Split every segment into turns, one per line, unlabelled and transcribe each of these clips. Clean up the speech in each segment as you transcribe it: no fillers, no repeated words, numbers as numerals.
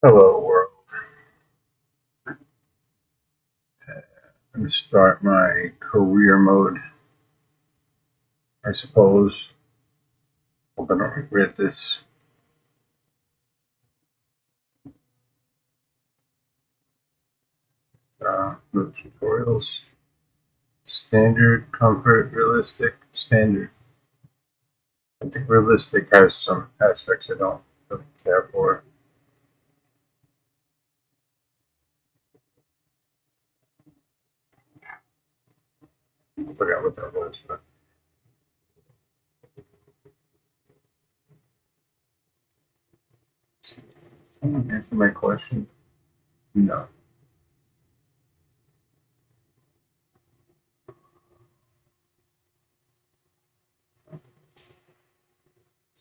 Hello world. I'm gonna start my career mode. I suppose I'm gonna regret this. The tutorials. Standard, comfort, realistic, standard. I think realistic has some aspects I don't really care for. I forgot what that was, but someone answer my question. No.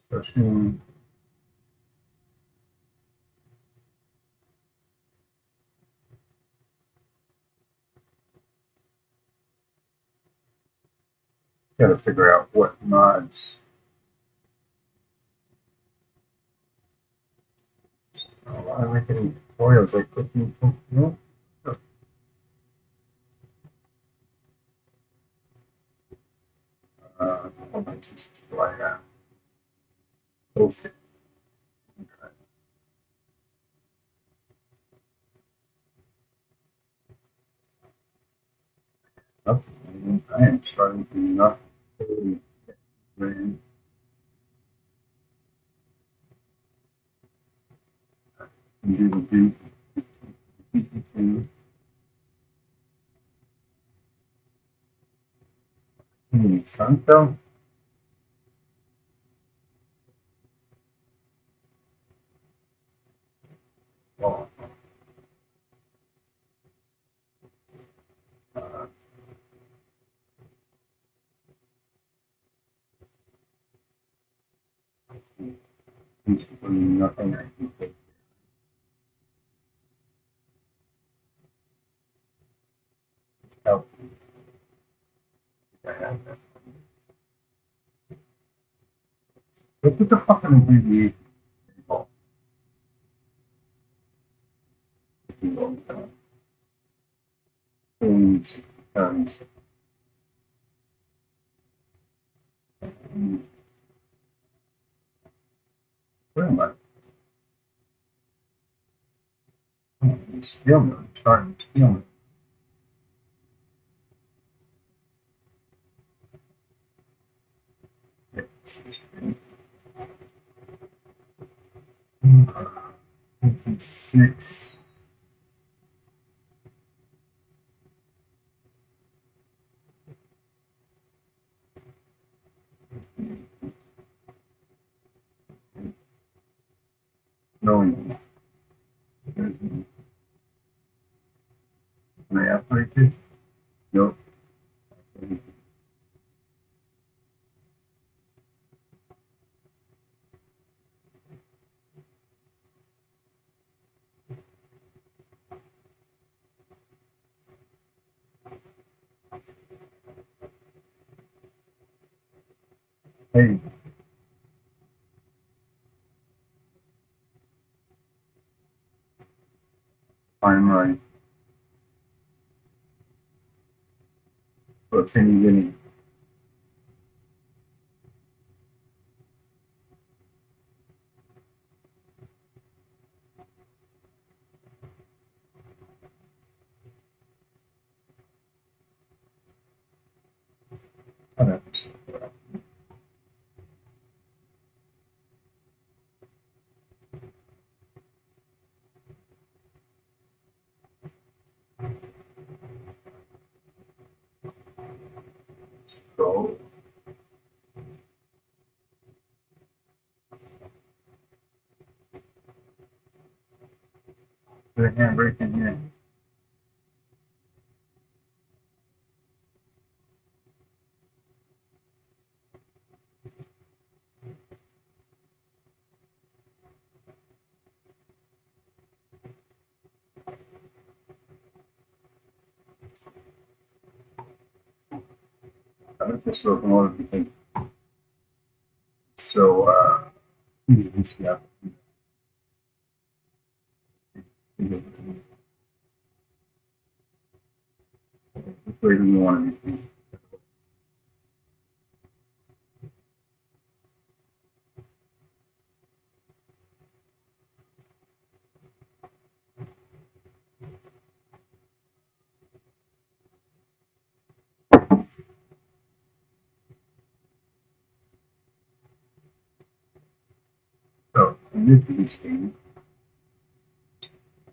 Question. Gotta figure out what mods. Why am I getting tutorials like cooking? No. Hold on, just like that. Oh shit. Okay. I am starting to not really brain do do Santo. Oh, uh, basically nothing I can take help. I have that. But what the fucking abbreviation involved? Things, guns. Where am I? Oh, stealing. Starting stealing. Six. No, am I operated? Nope. Hey, I'm right. But any winning. So, the handbrake in here. I like this locomotive because it's so, yeah. Which way do you want to be? So, new to this game,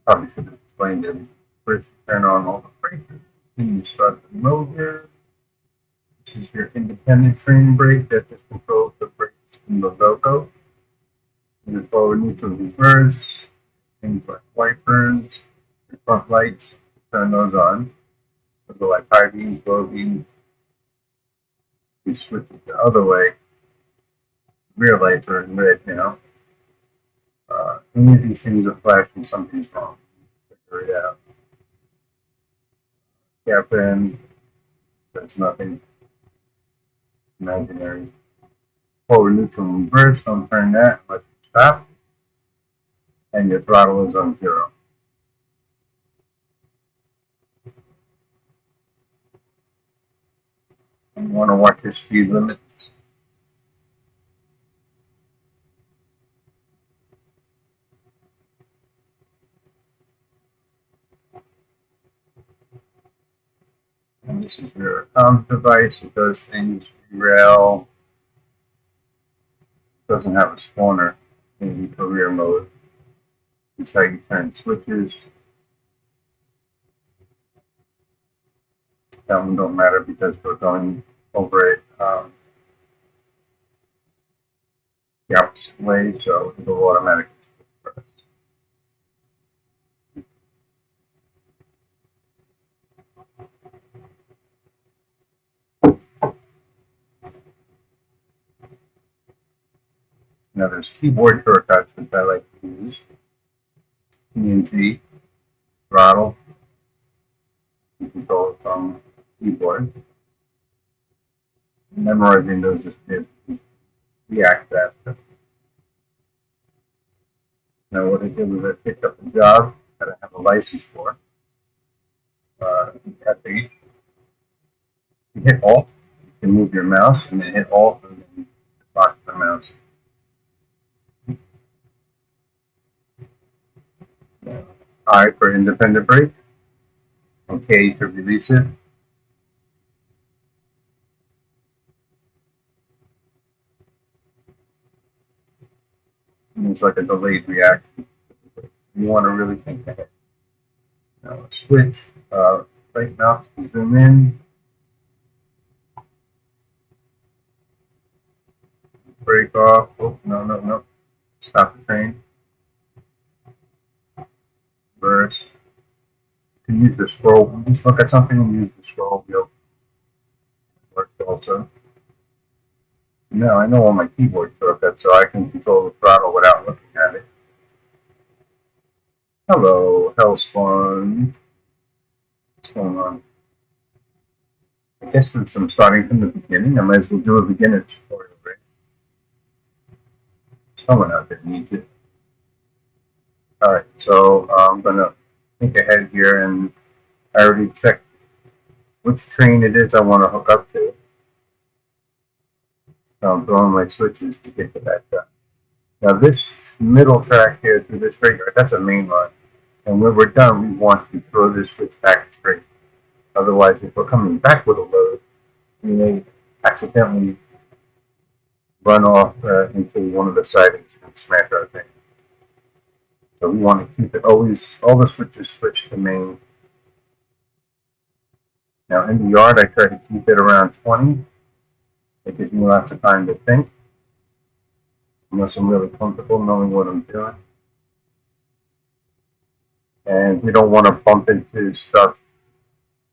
probably should have explained it. First, turn on all the brakes. Then you start the motor. This is your independent train brake that just controls the brakes in the loco. Your forward, neutral, reverse, things like wipers, your front lights, turn those on. Those are like high beams, low beams. You switch it the other way. Rear lights are in red now. Any of these things are flashing, something's wrong. Figure it out. Gap in, there's nothing imaginary. Forward, neutral, and reverse, don't turn that unless you stop. And your throttle is on 0. And you want to watch your speed limits. And this is your device. It does things. Derail doesn't have a spawner in career mode. It's how you turn switches. That one don't matter because we're going over it the opposite way, so it'll automatically switch for us. Now there's keyboard shortcuts which I like to use. P&G, throttle, you control it from keyboard. Memorizing those just react faster. Now what I did was I picked up a job that I have a license for. F8. You hit Alt, you can move your mouse, and then hit Alt and then lock the mouse. I for independent brake. OK to release it. And it's like a delayed reaction. You want to really think ahead. Now switch. Right mouse to zoom in. Brake off. Oh, no. Stop the train. Reverse. You can use the scroll. Just look at something and use the scroll wheel. Works also. Now I know all my keyboard shortcuts, so I can control the throttle without looking at it. Hello, Hellspawn. What's going on? I guess since I'm starting from the beginning, I might as well do a beginner tutorial, right? Someone out there needs it. Alright, so I'm going to think ahead here, and I already checked which train it is I want to hook up to. So I'm throwing my switches to get to that track. Now this middle track here through this straight yard, that's a main line. And when we're done, we want to throw this switch back straight. Otherwise, if we're coming back with a load, we may accidentally run off into one of the sidings and smash our thing. So we want to keep it always, all the switches switch to main. Now in the yard, I try to keep it around 20. It gives me lots of time to think, unless I'm really comfortable knowing what I'm doing. And we don't want to bump into stuff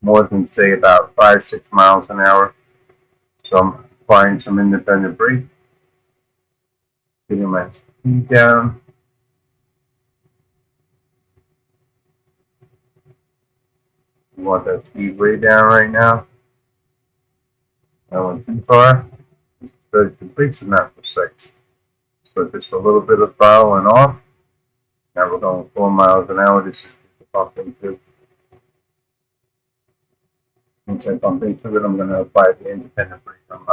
more than, say, about 5-6 miles an hour. So I'm applying some independent brake, getting my speed down. We want that speed way down right now. I went too far. The brakes are not precise. So just a little bit of throttle and off. Now we're going 4 miles an hour. This is the bump into. Once I bump into it, I'm going to apply the independent brake on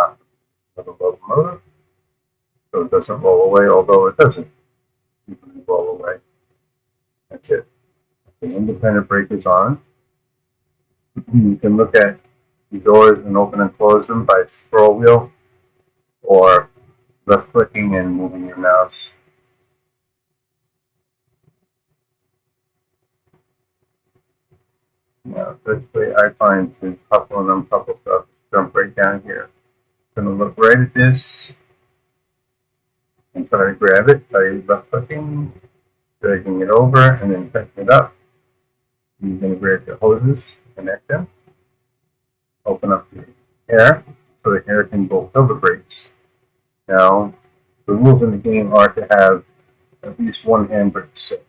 the locomotive so it doesn't roll away, although it doesn't usually roll away. That's it. The independent brake is on. You can look at the doors and open and close them by scroll wheel or left clicking and moving your mouse. Now, this way I find to couple and uncouple stuff. Jump right down here. I'm going to look right at this and try to grab it by left clicking, dragging it over, and then picking it up. You're going to grab the hoses, connect them, open up the air so the air can go fill the brakes. Now, the rules in the game are to have at least one handbrake set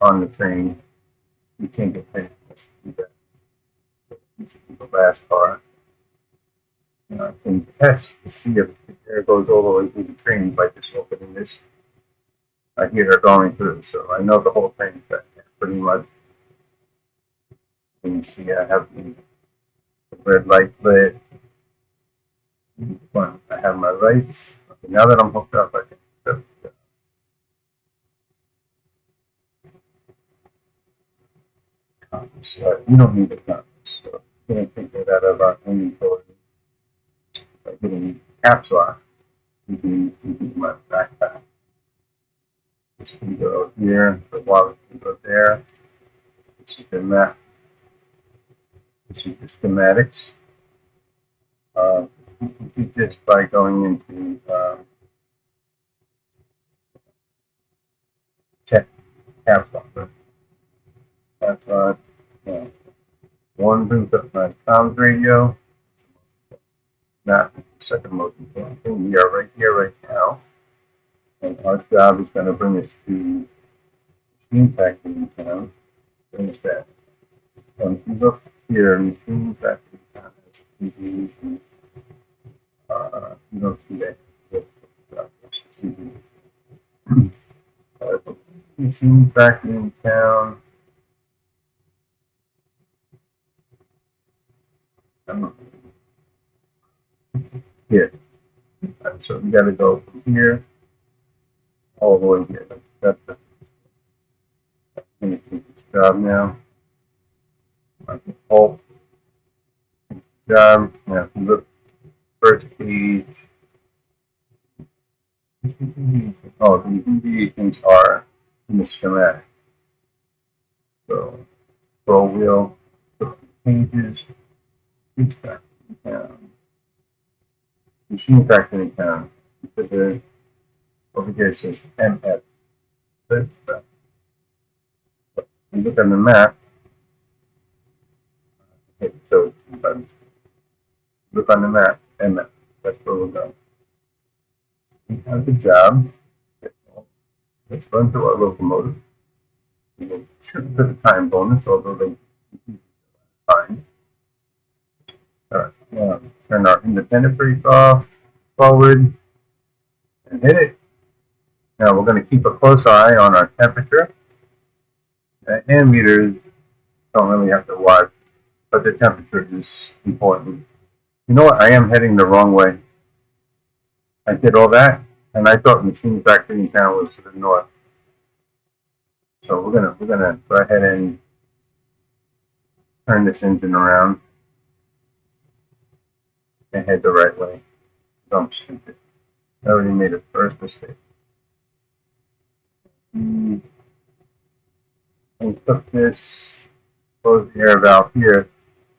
on the train. You can't get paid to do that. This is the last car. I can test to see if the air goes all the way through the train by just opening this. I hear her going through, so I know the whole train's back there pretty much. And you see I have the red light lit. I have my lights. Okay, now that I'm hooked up, I can accept it. You don't need the compass, so I'm going to take that out of our inventory by getting caps lock. You can use my backpack. This can go here, the wallet can go there. This is the map. This is the schematics. You can do this by going into check caps lock. That's one brings up my comms radio. Not the second most important thing. We are right here, right now. And our job is going to bring us to machine factory in town. Finish that. If you look here, machine factory in town has TVs and you don't see that. Machine factory in town. Here. So we got to go from here all the way here. That's the I'm going to take this job now. I can pull job. Now, if you look first page, oh, the deviations are in the schematic. So, scroll wheel, pages, each factory down, machine factory down. Over here it says MF. You look on the map. Okay, so look on the map, MF. That's where we're going. We have the job. Let's run through our locomotive. We will shoot for the time bonus, although they time. All right, turn our independent brake off, forward, and hit it. Now we're going to keep a close eye on our temperature. The hand meters don't really have to watch, but the temperature is important. You know what? I am heading the wrong way. I did all that, and I thought machine factory in town was to the north. So we're gonna go ahead and turn this engine around and head the right way. I'm stupid. I already made a first mistake. And took this, close the air valve here.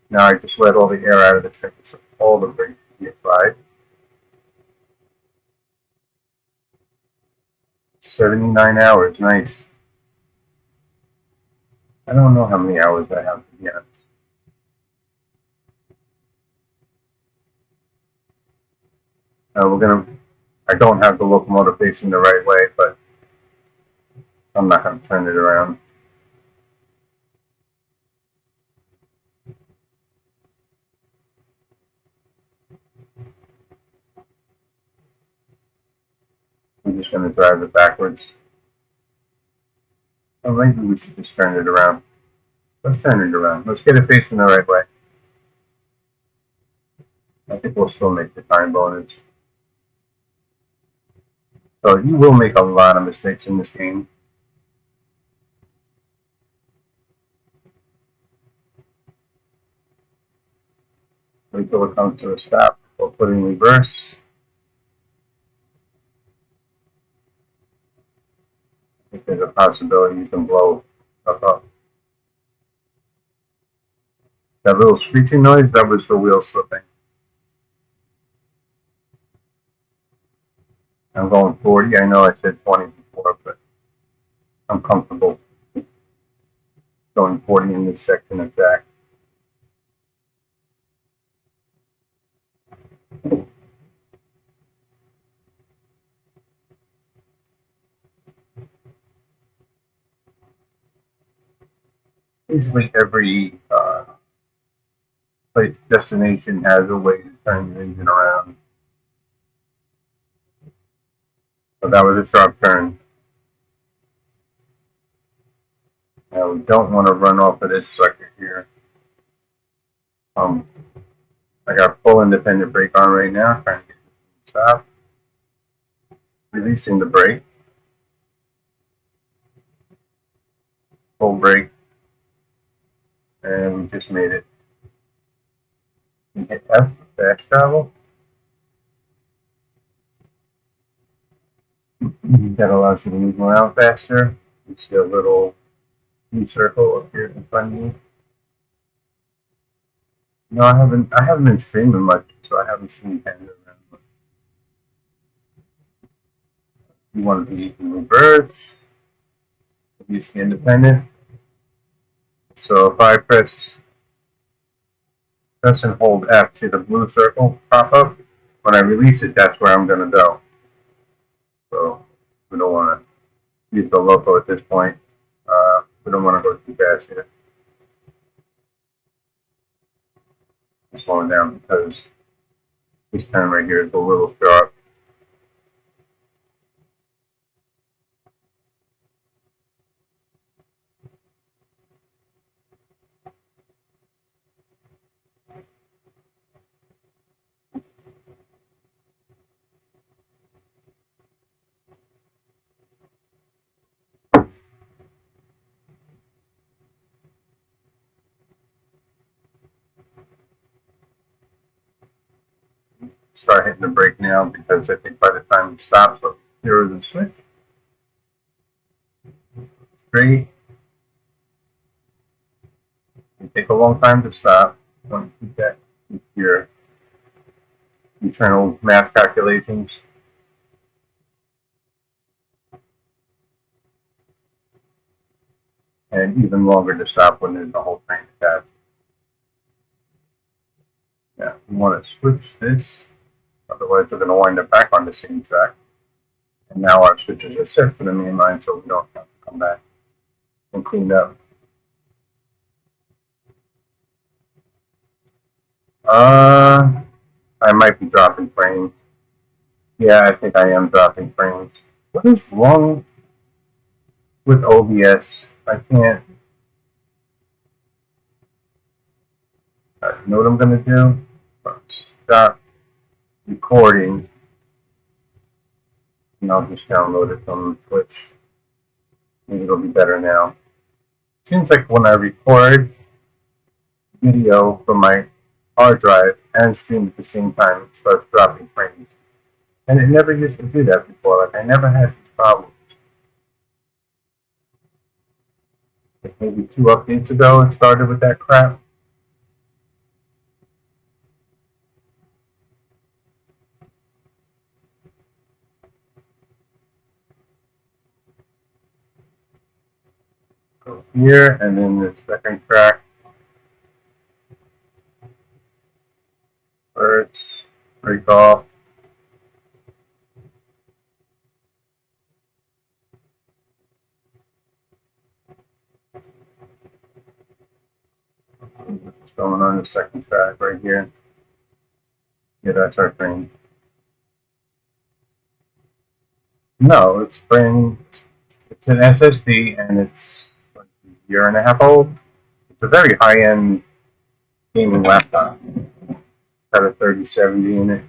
Now I just let all the air out of the tank, so all the brakes can be applied. 79 hours, nice. I don't know how many hours I have to be honest. I don't have the locomotive facing the right way, but I'm not gonna turn it around. I'm just gonna drive it backwards. Or maybe we should just turn it around. Let's turn it around. Let's get it facing the right way. I think we'll still make the time bonus. So you will make a lot of mistakes in this game. Wait till it comes to a stop. We'll put in reverse. I think there's a possibility you can blow stuff up. That little screeching noise, that was the wheel slipping. I'm going 40. I know I said 20 before, but I'm comfortable going 40 in this section of track. Usually every place destination has a way to turn the engine around. So that was a sharp turn. Now we don't want to run off of this sucker here. I got full independent brake on right now, trying to get this to stop. Releasing the brake. Full brake. And we just made it. We hit F, fast travel. That allows you to move around faster. You see a little U circle up here in front of you. No, I haven't been streaming much, so I haven't seen Panda around much. You want to be in reverse. Use the independent. So if I press and hold F, see the blue circle pop up? When I release it, that's where I'm going to go. So we don't want to use the loco at this point. We don't want to go too fast here. I'm slowing down because this turn right here is a little sharp. Start hitting the brake now because I think by the time it stops, look, here is the switch. Straight. It take a long time to stop. You want to keep that with your internal math calculations. And even longer to stop when there's the whole train attached. Yeah, we want to switch this, otherwise we're going to wind up back on the same track. And now our switches are set for the main line, so we don't have to come back and clean up. I might be dropping frames. Yeah, I think I am dropping frames. What is wrong with OBS? I can't. You know what I'm going to do? Stop recording. And I'll just download it from Twitch. Maybe it'll be better now. Seems like when I record video from my hard drive and stream at the same time, it starts dropping frames. And it never used to do that before. Like, I never had these problems. Like maybe 2 updates ago, it started with that crap. Go here, and then the second track. First, break off. What's going on the second track right here? Yeah, that's our frame. No, it's It's an SSD and it's like a year and a half old. It's a very high-end gaming laptop. Got a 3070 in it.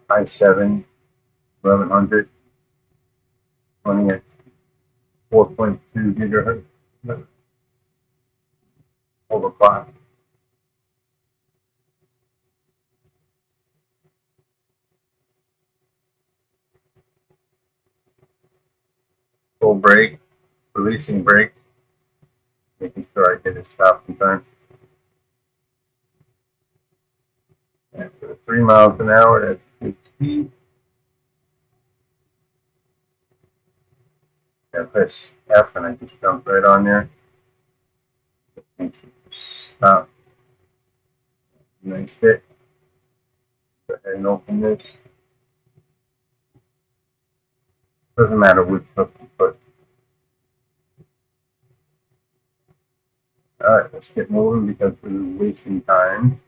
i7 1100 running at 4.2 gigahertz overclock. Full brake, releasing brake, making sure I get it stopped in time. And for 3 miles an hour, that's good speed. I press F and I just jump right on there. Stop. Nice hit. Go ahead and open this. Doesn't matter which hook you put. Alright, let's get moving because we're wasting time.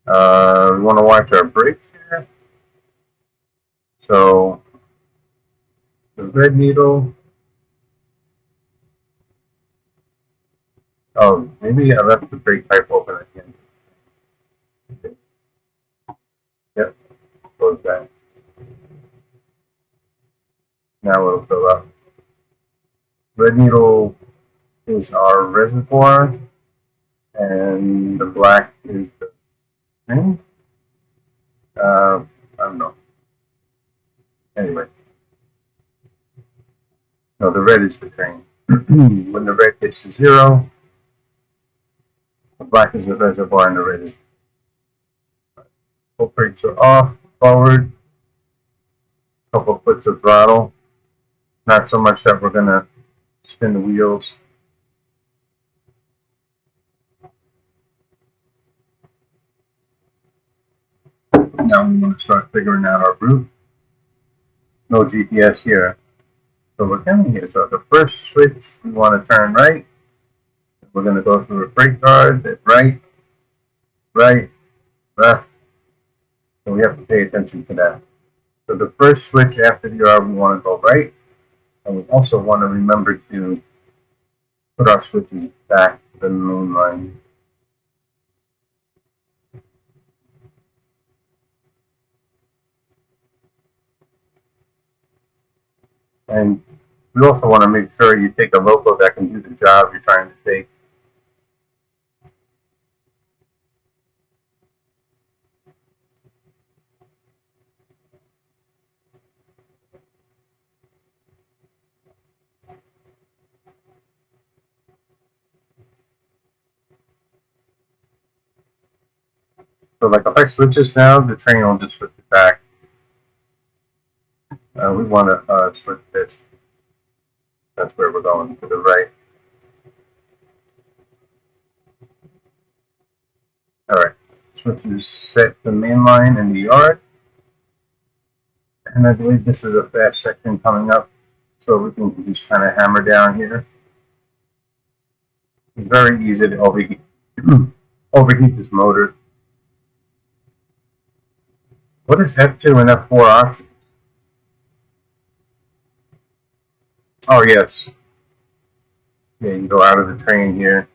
We want to watch our brakes here. So the red needle. Oh, maybe I left the brake pipe open again. Yep, close that. Now it'll fill up. Red needle is our reservoir, and the black is the thing. I don't know. Anyway, no, the red is the train. When the red gets to 0, the black is the reservoir and the red is. Both brakes are off, forward, couple foots of throttle. Not so much that we're going to spin the wheels. Now we want to start figuring out our route. No GPS here. So we're coming here. So the first switch, we want to turn right. We're going to go through a brake guard, at right, right, left. So we have to pay attention to that. So the first switch after the R, we want to go right. And we also want to remember to put our switches back to the main line. And we also want to make sure you take a loco that can do the job you're trying to take. So like if I switch this now, the train will just switch it back. We want to switch this. That's where we're going, to the right. Alright, switches set the main line in the yard. And I believe this is a fast section coming up, so we can just kind of hammer down here. It's very easy to overheat, overheat this motor. What is F2 and F4 options? Oh, yes. Yeah, you can go out of the train here.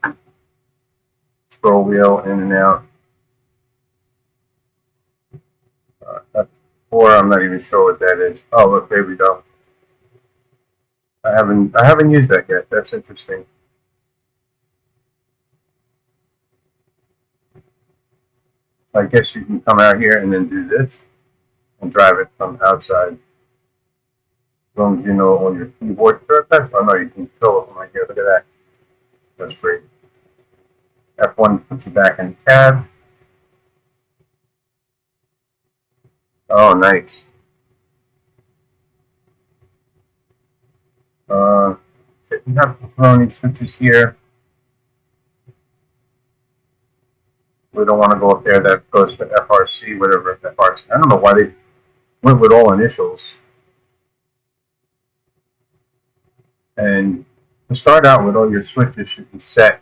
Scroll wheel in and out. F4, I'm not even sure what that is. Oh, look, there we go. I haven't used that yet. That's interesting. I guess you can come out here and then do this and drive it from outside. As long as you know all your keyboard shortcuts. Oh no, you can control it from right here. Look at that. That's great. F1 puts you back in the cab. Oh, nice. You have pepperoni switches here. We don't want to go up there. That goes to FRC, whatever FRC. I don't know why they went with all initials. And to start out with, all your switches should be set.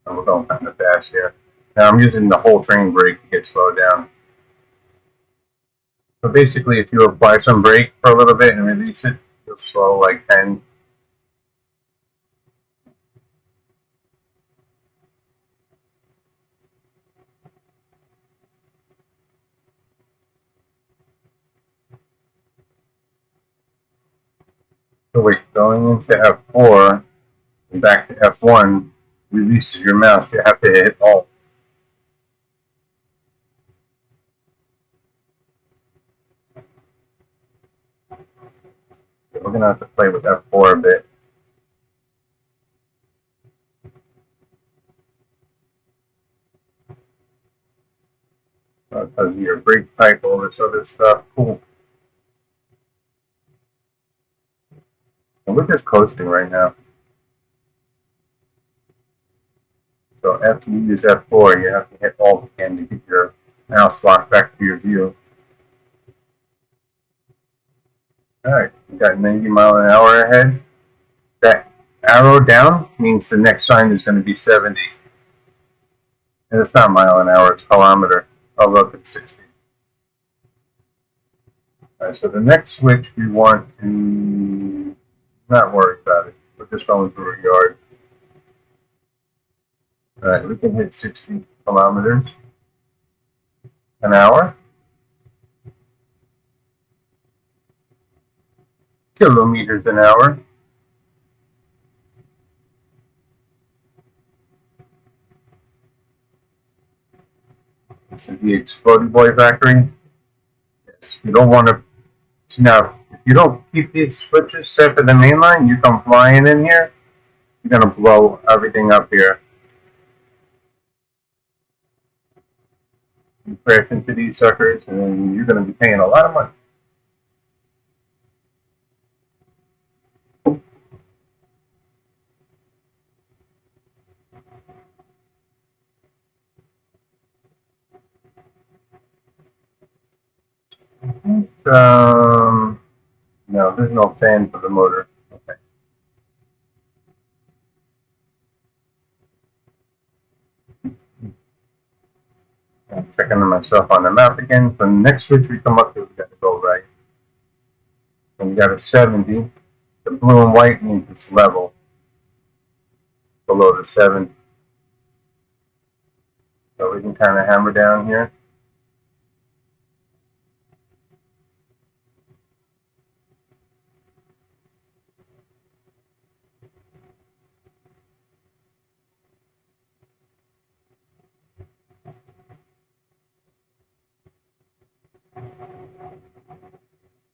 And we're going kind of fast here. Now I'm using the whole train brake to get slowed down. So basically, if you apply some brake for a little bit and release it, you'll slow like 10. So wait, going into F4 and back to F1 releases your mouse. You have to hit Alt. So we're gonna have to play with F4 a bit. Because of your brake type, all this other stuff. Cool. And we're just coasting right now. So after you use F4, you have to hit Alt again to get your mouse locked back to your view. Alright, we got 90 mile an hour ahead. That arrow down means the next sign is going to be 70. And it's not mile an hour, it's kilometer. I'll look at 60. Alright, so the next switch we want to not worry about it. We're just going through a yard. Alright, we can hit 60 kilometers an hour. Kilometers an hour. This is the Exploding Boy factory. Yes, you don't want to. Now, if you don't keep these switches set for the main line, you come flying in here, you're going to blow everything up here. You crash into these suckers, and then you're going to be paying a lot of money. No, there's no fan for the motor. Okay. I'm checking myself on the map again. So the next switch we come up to, we got to go right. And we got a 70. The blue and white means it's level below the 7. So we can kind of hammer down here.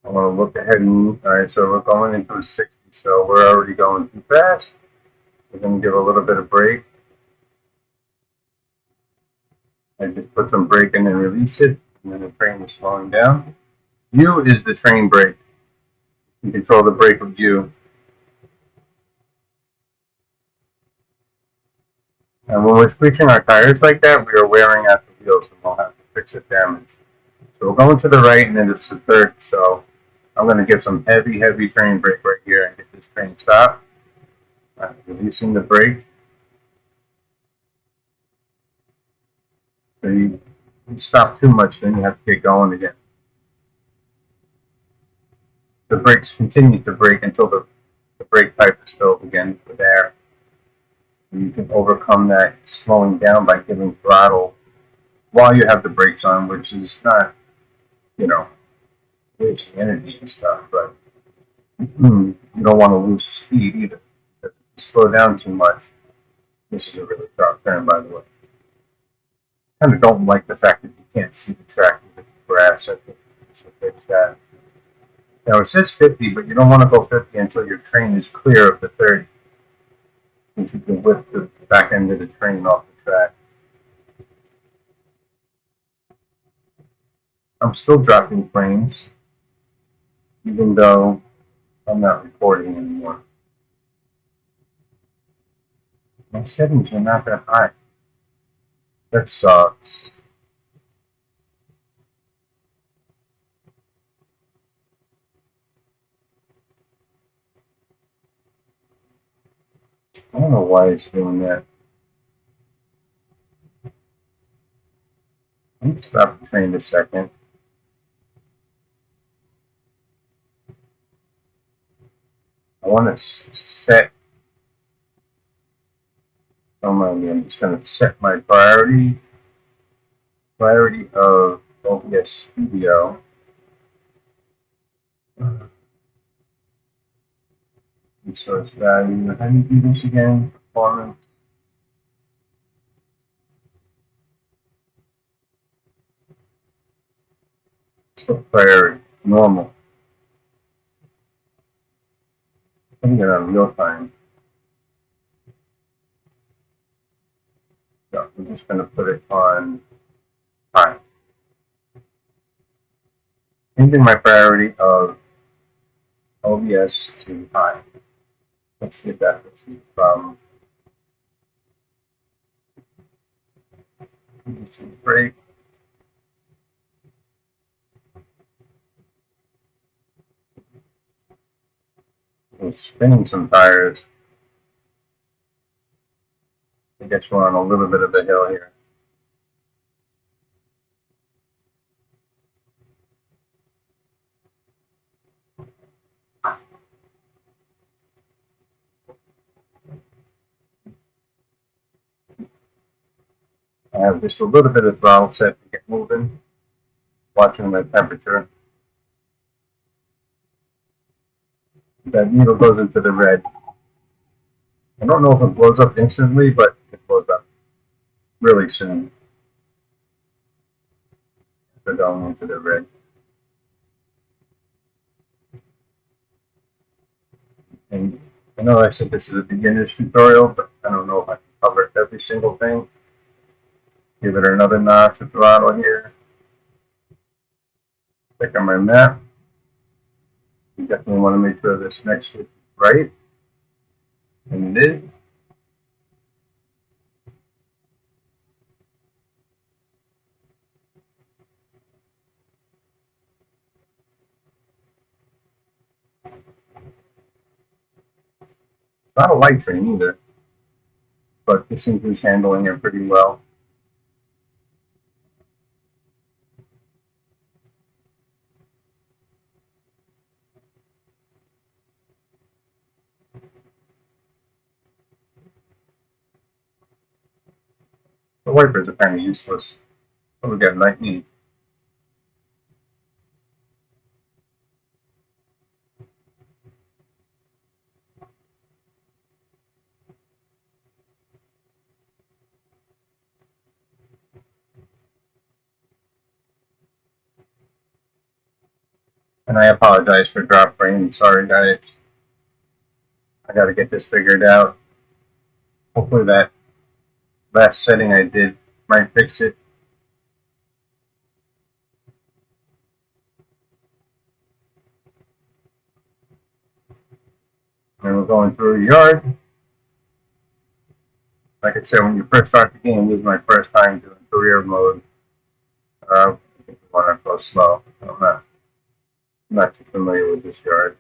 I want to look ahead and, all right, so we're going into a 60, so we're already going too fast. We're going to give a little bit of brake. I just put some brake in and release it, and then the train is slowing down. U is the train brake. You control the brake with U. And when we're screeching our tires like that, we are wearing out the wheels, and we'll have to fix it damage. So we're going to the right, and then it's the third, so I'm going to give some heavy, heavy train brake right here and get this train stopped. Releasing the brake. So you stop too much, then you have to get going again. The brakes continue to brake until the brake pipe is filled again with air. And you can overcome that slowing down by giving throttle while you have the brakes on, which is not, wasting energy and stuff, but you don't want to lose speed either. If you slow down too much, this is a really sharp turn, by the way. I kind of don't like the fact that you can't see the track with the grass. I think we should fix that. Now it says 50, but you don't want to go 50 until your train is clear of the 30, which you can whip the back end of the train off the track. I'm still dropping frames, even though I'm not recording anymore. My settings are not that high. That sucks. I don't know why it's doing that. I'm going to stop the train a second. want to set, don't mind me, I'm just going to set my priority of OBS Studio. Resource value, how do you do this again? Performance. So priority, normal. I'm going to real time. So I'm just going to put it on time. Changing my priority of OBS to high. Let's see if that is from break. I'm spinning some tires. I guess we're on a little bit of a hill here. I have just a little bit of throttle set to get moving, watching the temperature. That needle goes into the red. I don't know if it blows up instantly, but it blows up really soon. They're going into the red. And I know I said this is a beginner's tutorial, but I don't know if I can cover every single thing. Give it another notch of throttle here. Click on my map. You definitely want to make sure this next switch is right. And it is. Not a light train either, but this thing is handling it pretty well. The wipers are kind of useless. Oh, we got 19. And I apologize for drop frame. Sorry, guys. I got to get this figured out. Hopefully that last setting I did might fix it. And we're going through a yard. Like I said, when you first start the game, this is my first time doing career mode. I think we want to go slow. I'm not too familiar with this yard.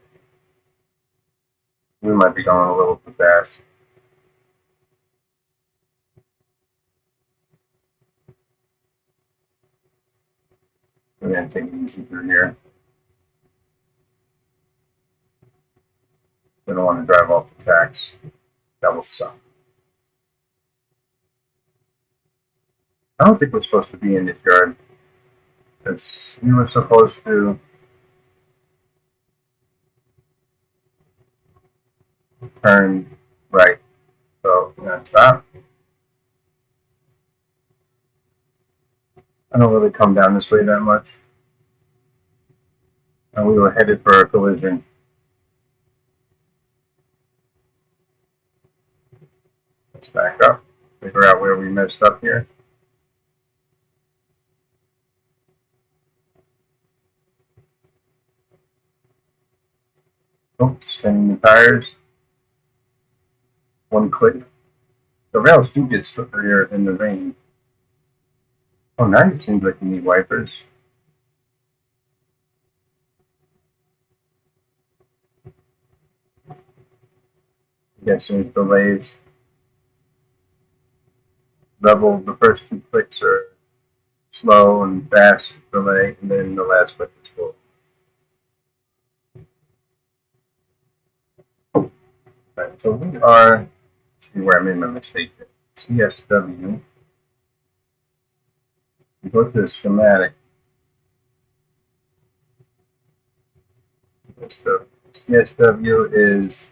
We might be going a little too fast. We're going to take it easy through here. We don't want to drive off the tracks. That will suck. I don't think we're supposed to be in this yard. We were supposed to turn right. So we're going to stop. I don't really come down this way that much. And we were headed for a collision. Let's back up, figure out where we messed up here. Oh, spinning the tires. One click. The rails do get slipperier in the rain. Oh, now it seems like you need wipers. Yes, there's delays. Level, the first two clicks are slow and fast delay, and then the last click is full. Right, so we are, see where I made my mistake there. CSW. We go to the schematic. So CSW is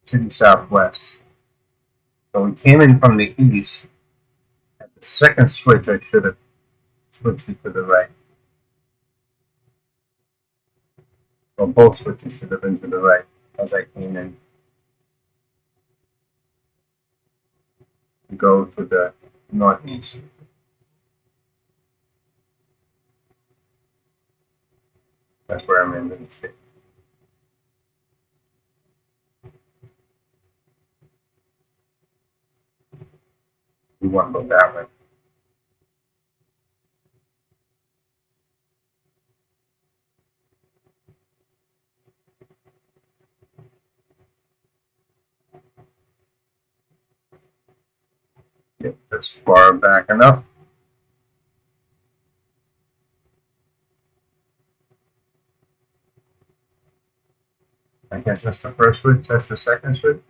City Southwest. So we came in from the east. At the second switch, I should have switched it to the right. Well, both switches should have been to the right as I came in. Go to the northeast. That's where I'm in the mistake. We want to go that way. Yep, that's far back enough. I guess that's the first switch, that's the second switch.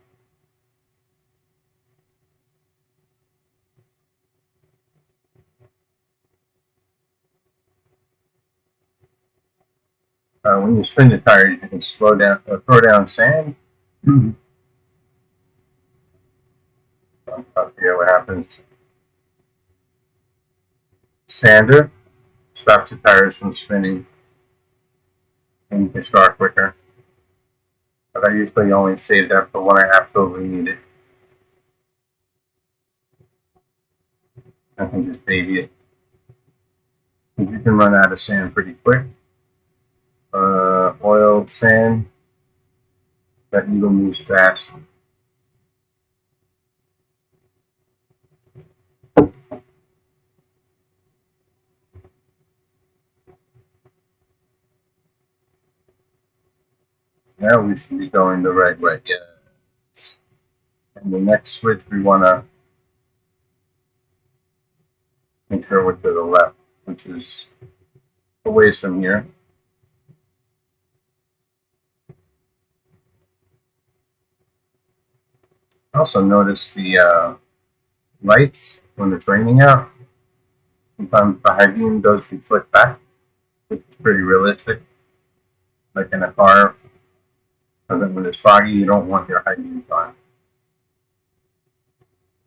When you spin the tires, you can slow down, throw down sand. Up here, what happens? Sander stops the tires from spinning, and you can start quicker. But I usually only save that for when I absolutely need it. I can just baby it. You can run out of sand pretty quick. Oiled sand, that needle moves fast. Now we should be going the right way. Yes. And the next switch, we want to make sure we're to the left, which is a ways from here. Also notice the lights when it's raining out. Sometimes the high beam does reflect back, which is pretty realistic. Like in a car, when it's foggy, you don't want your high beams on.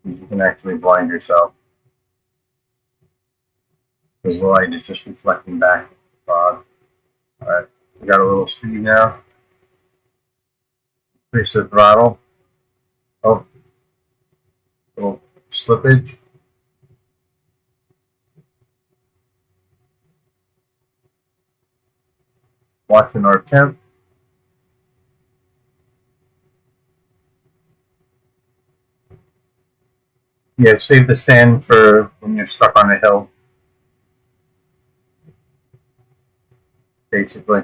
You can actually blind yourself because the light is just reflecting back fog. Alright, we got a little speed now. Increase the throttle. Oh, little slippage. Watching our temp. Yeah, save the sand for when you're stuck on a hill. Basically.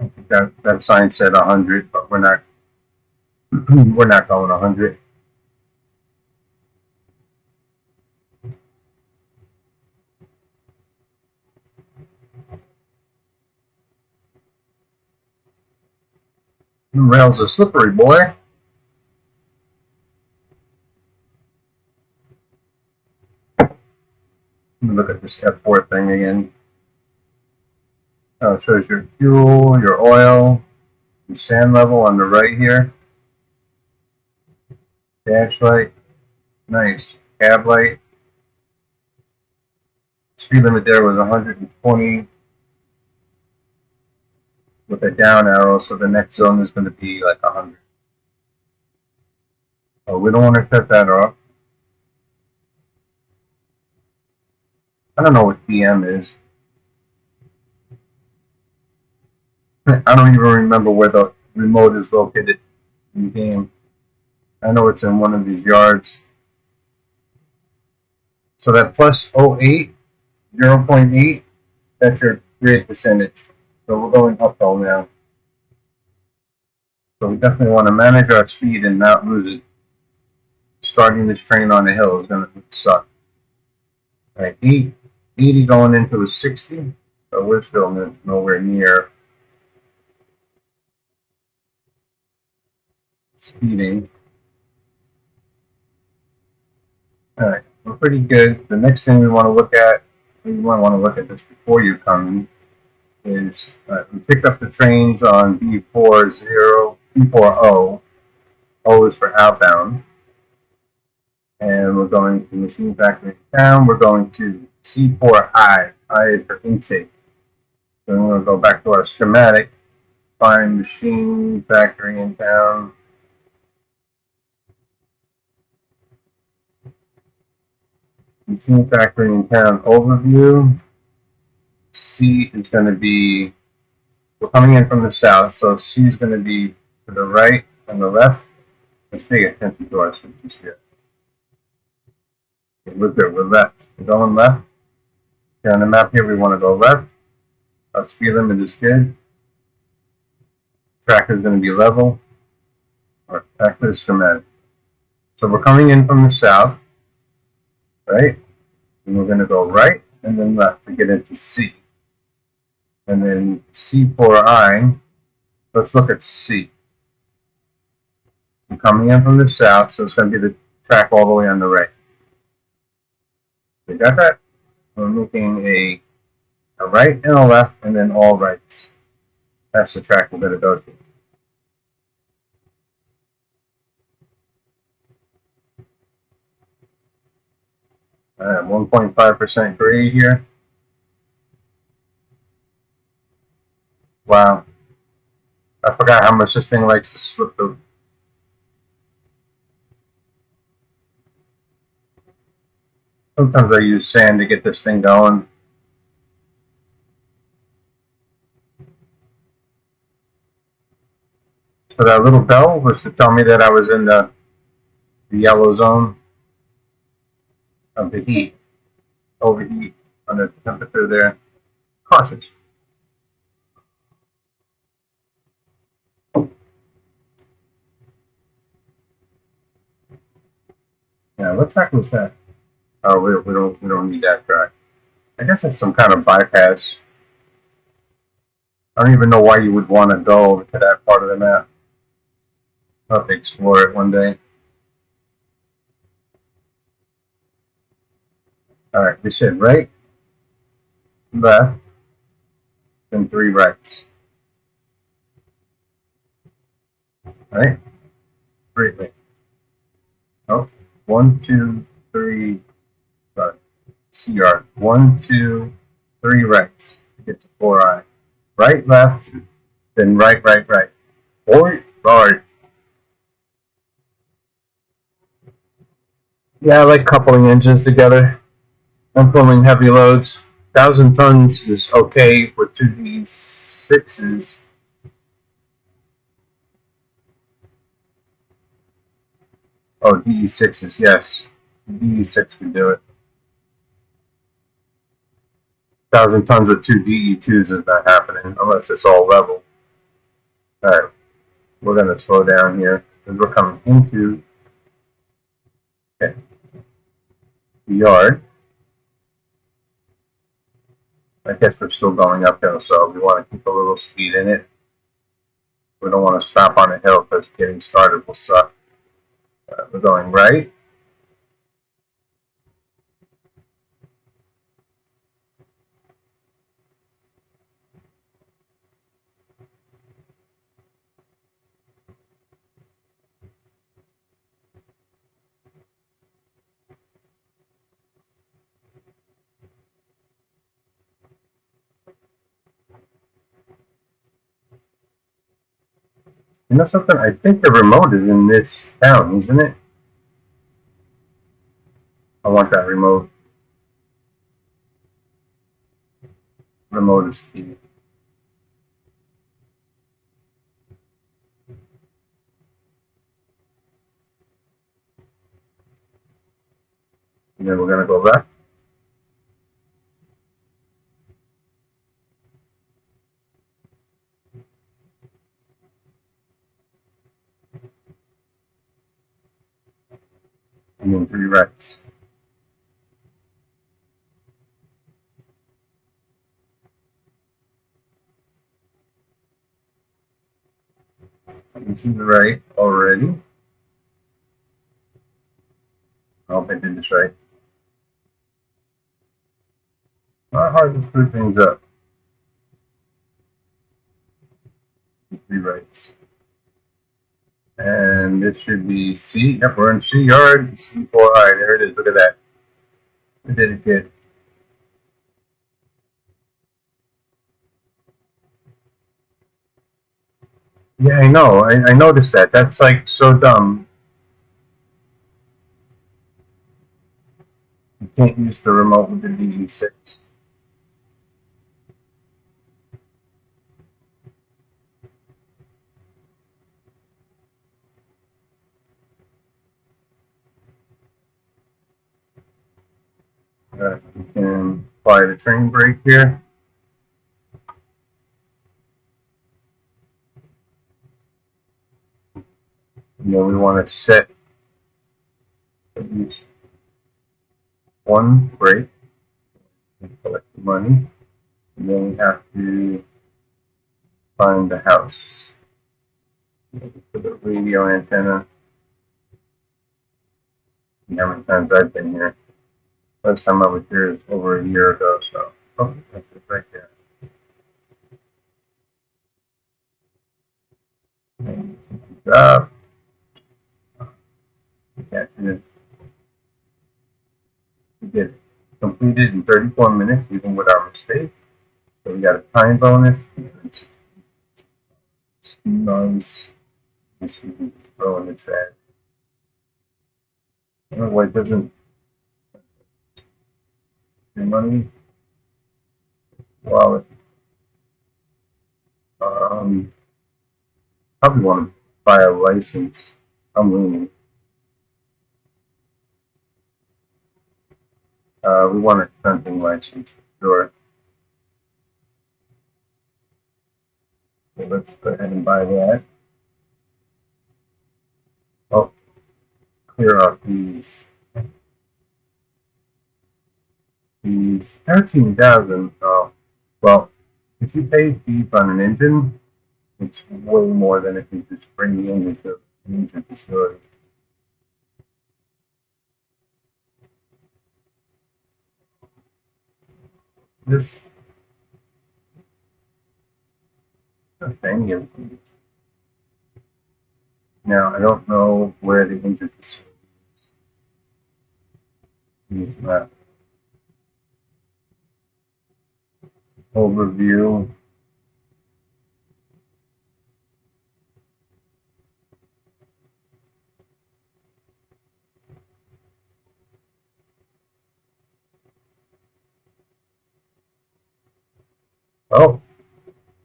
I think that sign said 100, but we're not we're not going 100. The rails are slippery, boy. Let me look at this F4 thing again. It shows your fuel, your oil, your sand level on the right here. Dash light, nice. Cab light. Speed limit there was 120 with a down arrow, so the next zone is going to be like 100. Oh, we don't want to cut that off. I don't know what PM is. I don't even remember where the remote is located in the game. I know it's in one of these yards. So that plus 0.8, 0.8, that's your grid percentage. So we're going uphill now. So we definitely want to manage our speed and not lose it. Starting this train on the hill is going to suck. All right, 80 going into a 60. So we're still nowhere near speeding. All right, we're pretty good. The next thing we want to look at, we might want to look at this before you come in, is we picked up the trains on B40. O is for outbound. And we're going to machine factory town. We're going to C4I. I is for intake. So we're going to go back to our schematic, find machine factory in town. Machine factory in town overview. C is going to be, we're coming in from the south, so C is going to be to the right and the left. Let's pay attention to our switches here. Okay, we're good, we're left. We're going left. Okay, on the map here, we want to go left. Our speed limit is good. Track is going to be level. Or back to the schematic. So we're coming in from the south, right? And we're going to go right and then left to get into C. And then C4I, let's look at C. I'm coming in from the south, so it's going to be the track all the way on the right. We got that? We're making a right and a left, and then all rights. That's the track we're going to go to. 1.5% grade here. Wow. I forgot how much this thing likes to slip through. Sometimes I use sand to get this thing going. So that little bell was to tell me that I was in the yellow zone of the heat, overheat on the temperature there. Cautious. Yeah, what track was that? Oh, we don't need that track. I guess it's some kind of bypass. I don't even know why you would want to go over to that part of the map. I'll have to explore it one day. All right, we said right, left, and 3 rights. All right, greatly. Oh, 1, 2, 3. CR. 1, 2, 3 rights to get to 4I. Right, left, then right, right, right. Forward. Yeah, I like coupling engines together. I'm pulling heavy loads. 1,000 tons is okay for 2D6s. Oh, DE6s, yes. DE6 can do it. 1,000 tons with 2 DE2s is not happening unless it's all level. Alright, we're going to slow down here because we're coming into the yard. I guess we're still going uphill, so we want to keep a little speed in it. We don't want to stop on a hill because getting started will suck. We're going right. You know something? I think the remote is in this town, isn't it? I want that remote. Remote is key. And then we're going to go left. rights. This is right already. I hope I did this right. Not hard to screw things up. 3 rights. And this should be C. Yep, we're in C yard. C4I. There it is. Look at that. We did it good. Yeah, I know. I noticed that. That's like so dumb. You can't use the remote with the DE6. We can apply the train brake here. And then we want to set at least one brake and collect the money. And then we have to find the house. For the radio antenna. See how many times I've been here. Last time I was here is over a year ago, so oh, that's it right there. Good job. We get completed in 34 minutes, even with our mistake. So we got a time bonus. Steam runs. This we can throw in the trash. I don't know why it doesn't. Your money. Wallet. Probably want to buy a license. I'm leaning. We want a hunting license, sure. So let's go ahead and buy that. Oh, clear off these. These 13,000. Oh, well, if you pay fees on an engine, it's way more than if you just bring the engine to an engine facility. This thing is. Now, I don't know where the engine facility is. Use that overview. Oh,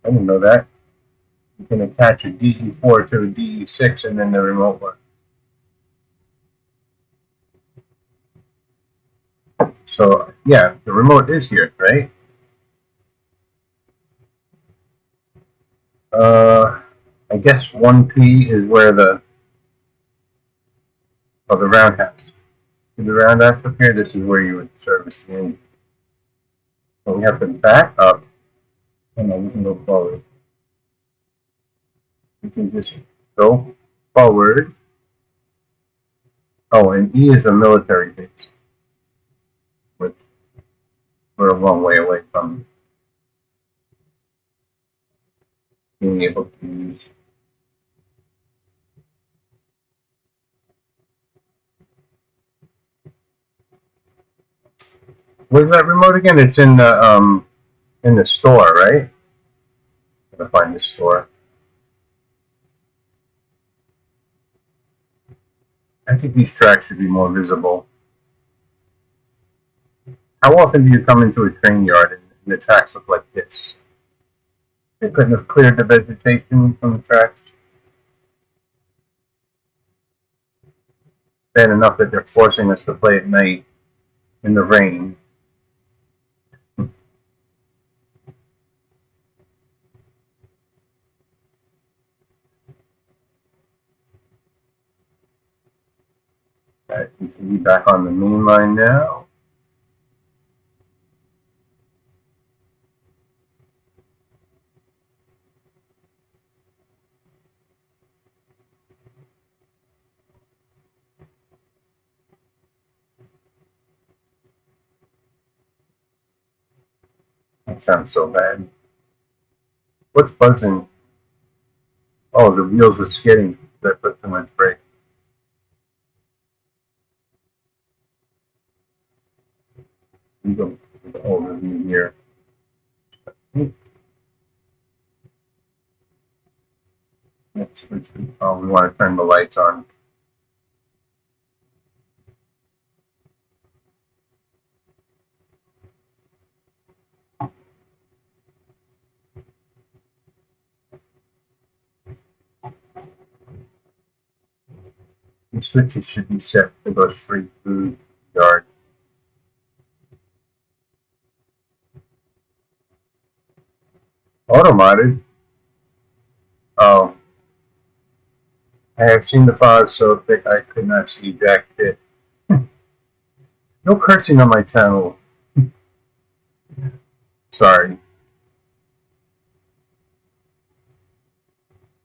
I didn't know that. You can attach a DE4 to a DE6 and then the remote one. So, yeah, the remote is here, right? I guess 1P is where the roundhouse. See the roundhouse up here? This is where you would service the engine. So we have to back up, and then we can go forward. We can just go forward. Oh, and E is a military base, which we're a long way away from being able to use. Where's that remote again? It's in the store, right? Gotta find the store. I think these tracks should be more visible. How often do you come into a train yard and the tracks look like this? They couldn't have cleared the vegetation from the tracks. Bad enough that they're forcing us to play at night in the rain. Continue back on the main line now. That sounds so bad. What's buzzing? Oh, the wheels were skidding. That put too much brake. We go to the overview here. Next switch. Oh, we want to turn the lights on. The switches should be set to go straight through the yard. Auto modded. Oh, I have seen the fog so thick I could not see jack shit. No cursing on my channel. Sorry.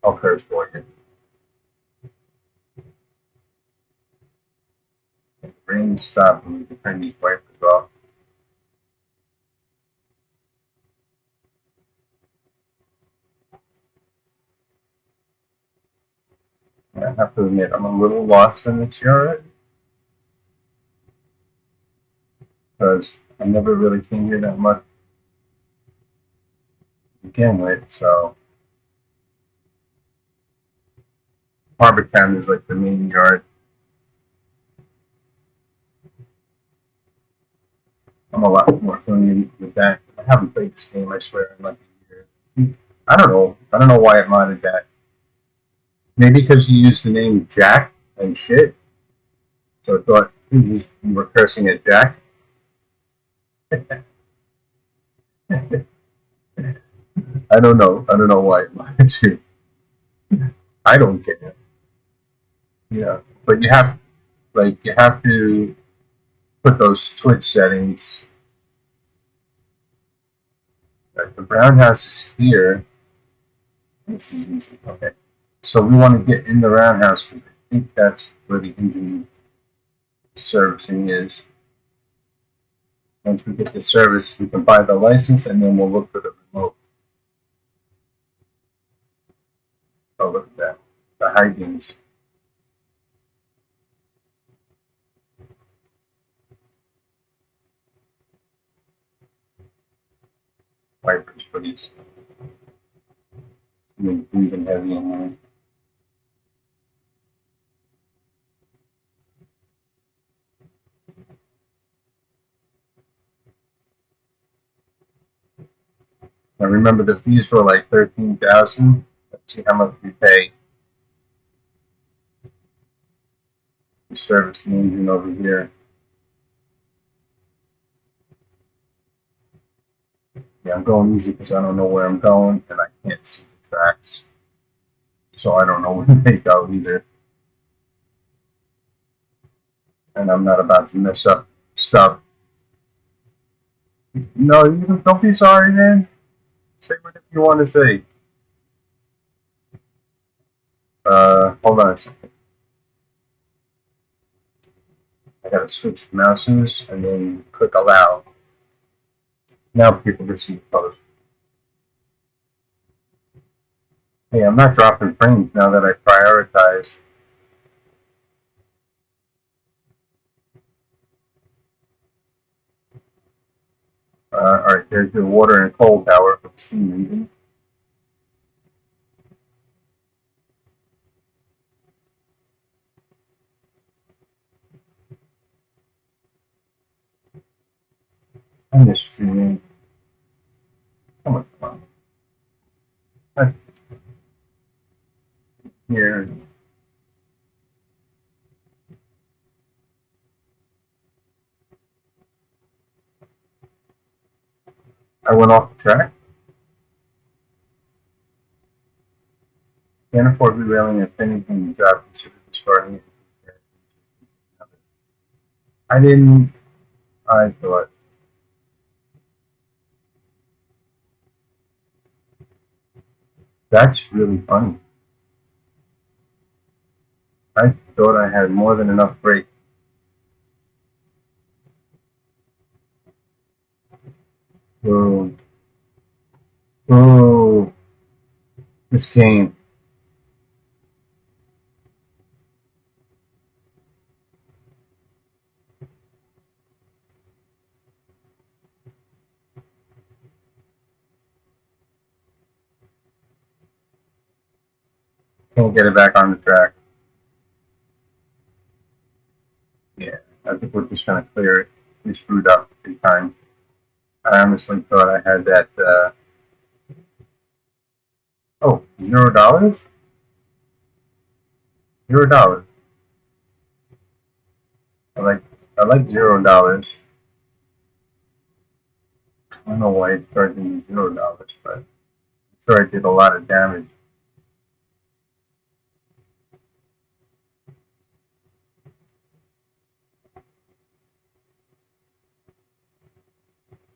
I'll curse for you. The rain stopped and we can turn these wipers off. I have to admit, I'm a little lost in this yard because I never really came here that much to begin with. So, Harbor Town is like the main yard. I'm a lot more familiar with that. I haven't played this game, I swear, in like a year. I don't know. I don't know why it modded that. Maybe because you used the name Jack and shit. So I thought you were cursing at Jack. I don't know. I don't know why it modded you. I don't care. Yeah, but you have to put those Twitch settings. Like the brown house is here. This is easy. Okay. So we want to get in the roundhouse because I think that's where the engine servicing is. Once we get the service, we can buy the license and then we'll look for the remote. Oh, look at that. The high beams. Wipers, please. Breathing heavy in there. Now remember the fees were like 13,000. Let's see how much we pay to service the engine over here. Yeah, I'm going easy because I don't know where I'm going and I can't see the tracks. So I don't know where they go either. And I'm not about to mess up stuff. No, you don't be sorry, man. Say whatever you want to say. Hold on a second. I gotta switch mouses and then click allow. Now people can see the post. Hey, I'm not dropping frames now that I prioritize. Alright, there's your water and cold tower for the steam engine. And this streaming. Come on, come on. Here. I went off the track. Can't afford derailing if anything the job considered discarding it. I didn't. I thought that's really funny. I thought I had more than enough brake. Oh, oh, this game. Can't get it back on the track. Yeah, I think we're just gonna clear it. We screwed up big time. I honestly thought I had that. Oh, $0. $0. I like. I like $0. I don't know why it started me $0, but I'm sure I did a lot of damage.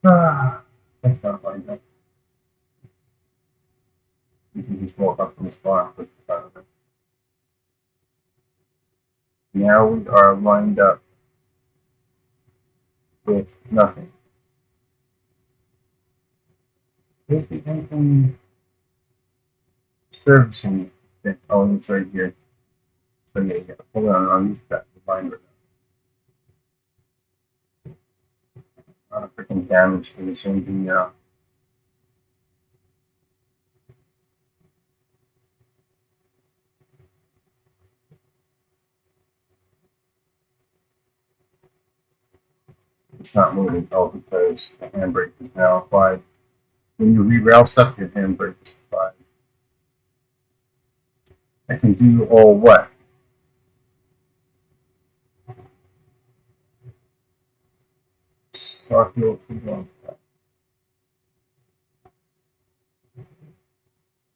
Ah, that's not like that. You can just walk up from the spot and push the button. Now we are lined up with nothing. Where's the engine servicing thing? Oh, it's right here. So yeah, you gotta pull it on use that reminder. A lot of freaking damage to this engine now. It's not moving oh because the handbrake is now applied. When you re-rail stuff, your handbrake is applied. I can do all what? Starfield,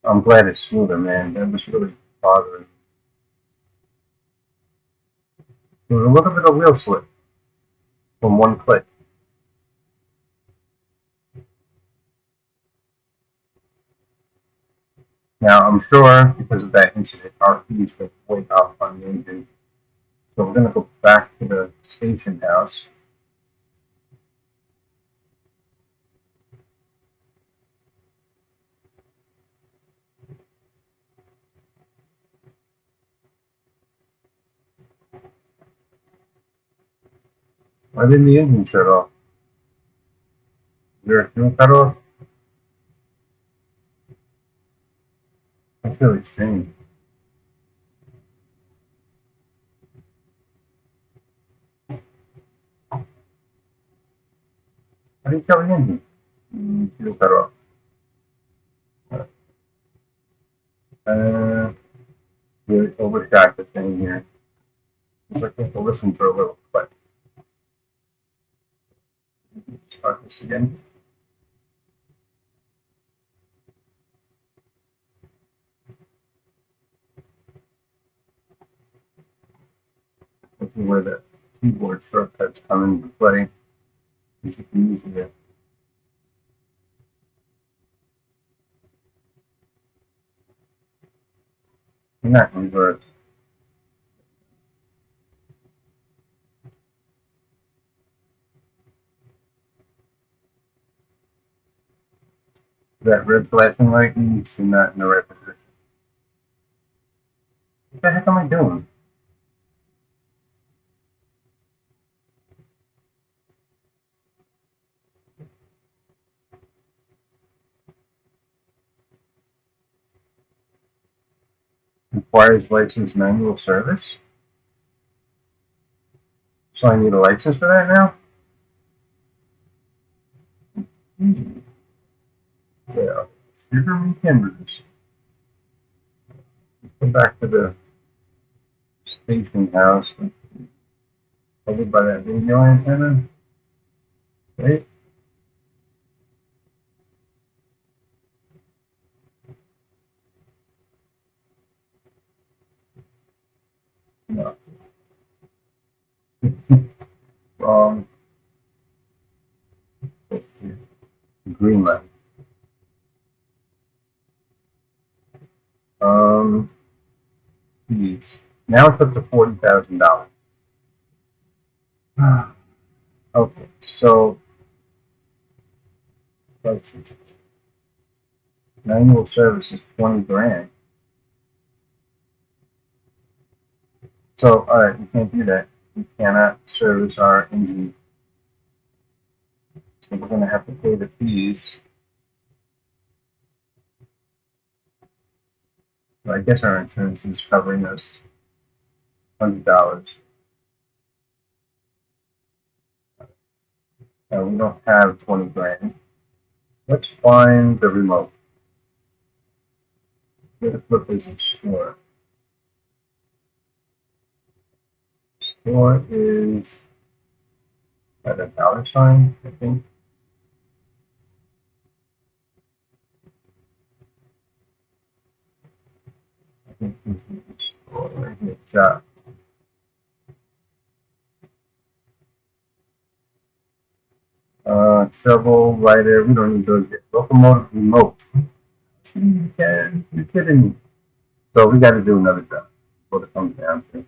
I'm glad it's smoother, man. That was really bothering. There was a little bit of wheel slip from one click. Now, I'm sure because of that incident, our fees went way up on the engine. So we're going to go back to the station house. Why didn't the engine shut off? Is there a fuel cut off? That's really strange. How do you tell the engine? Fuel cut off. Uh, really overshot the thing here. Looks like we have to listen for a little clip. Start this again. This is where the keyboard shortcuts come into play. You should be using it. Not reverse. That red flashing light means you're not in the right position. What the heck am I doing? Requires license manual service? So I need a license for that now? Yeah. Sugar me timbers. Go back to the station house. Covered by that radio antenna. Right? No. from Greenland. Um, Fees. Now it's up to $40,000. Okay, so let's see. Annual service is 20 grand. So, all right, we can't do that. We cannot service our engine. So we're going to have to pay the fees. So I guess our insurance is covering us $100. We don't have 20 grand. Let's find the remote. Where the flip is in store. Store is at a dollar sign, I think. I think this is the store right here. Job. Shovel, rider, we don't need those yet. Locomotive remote. You're kidding me. So we got to do another job. What it comes down to.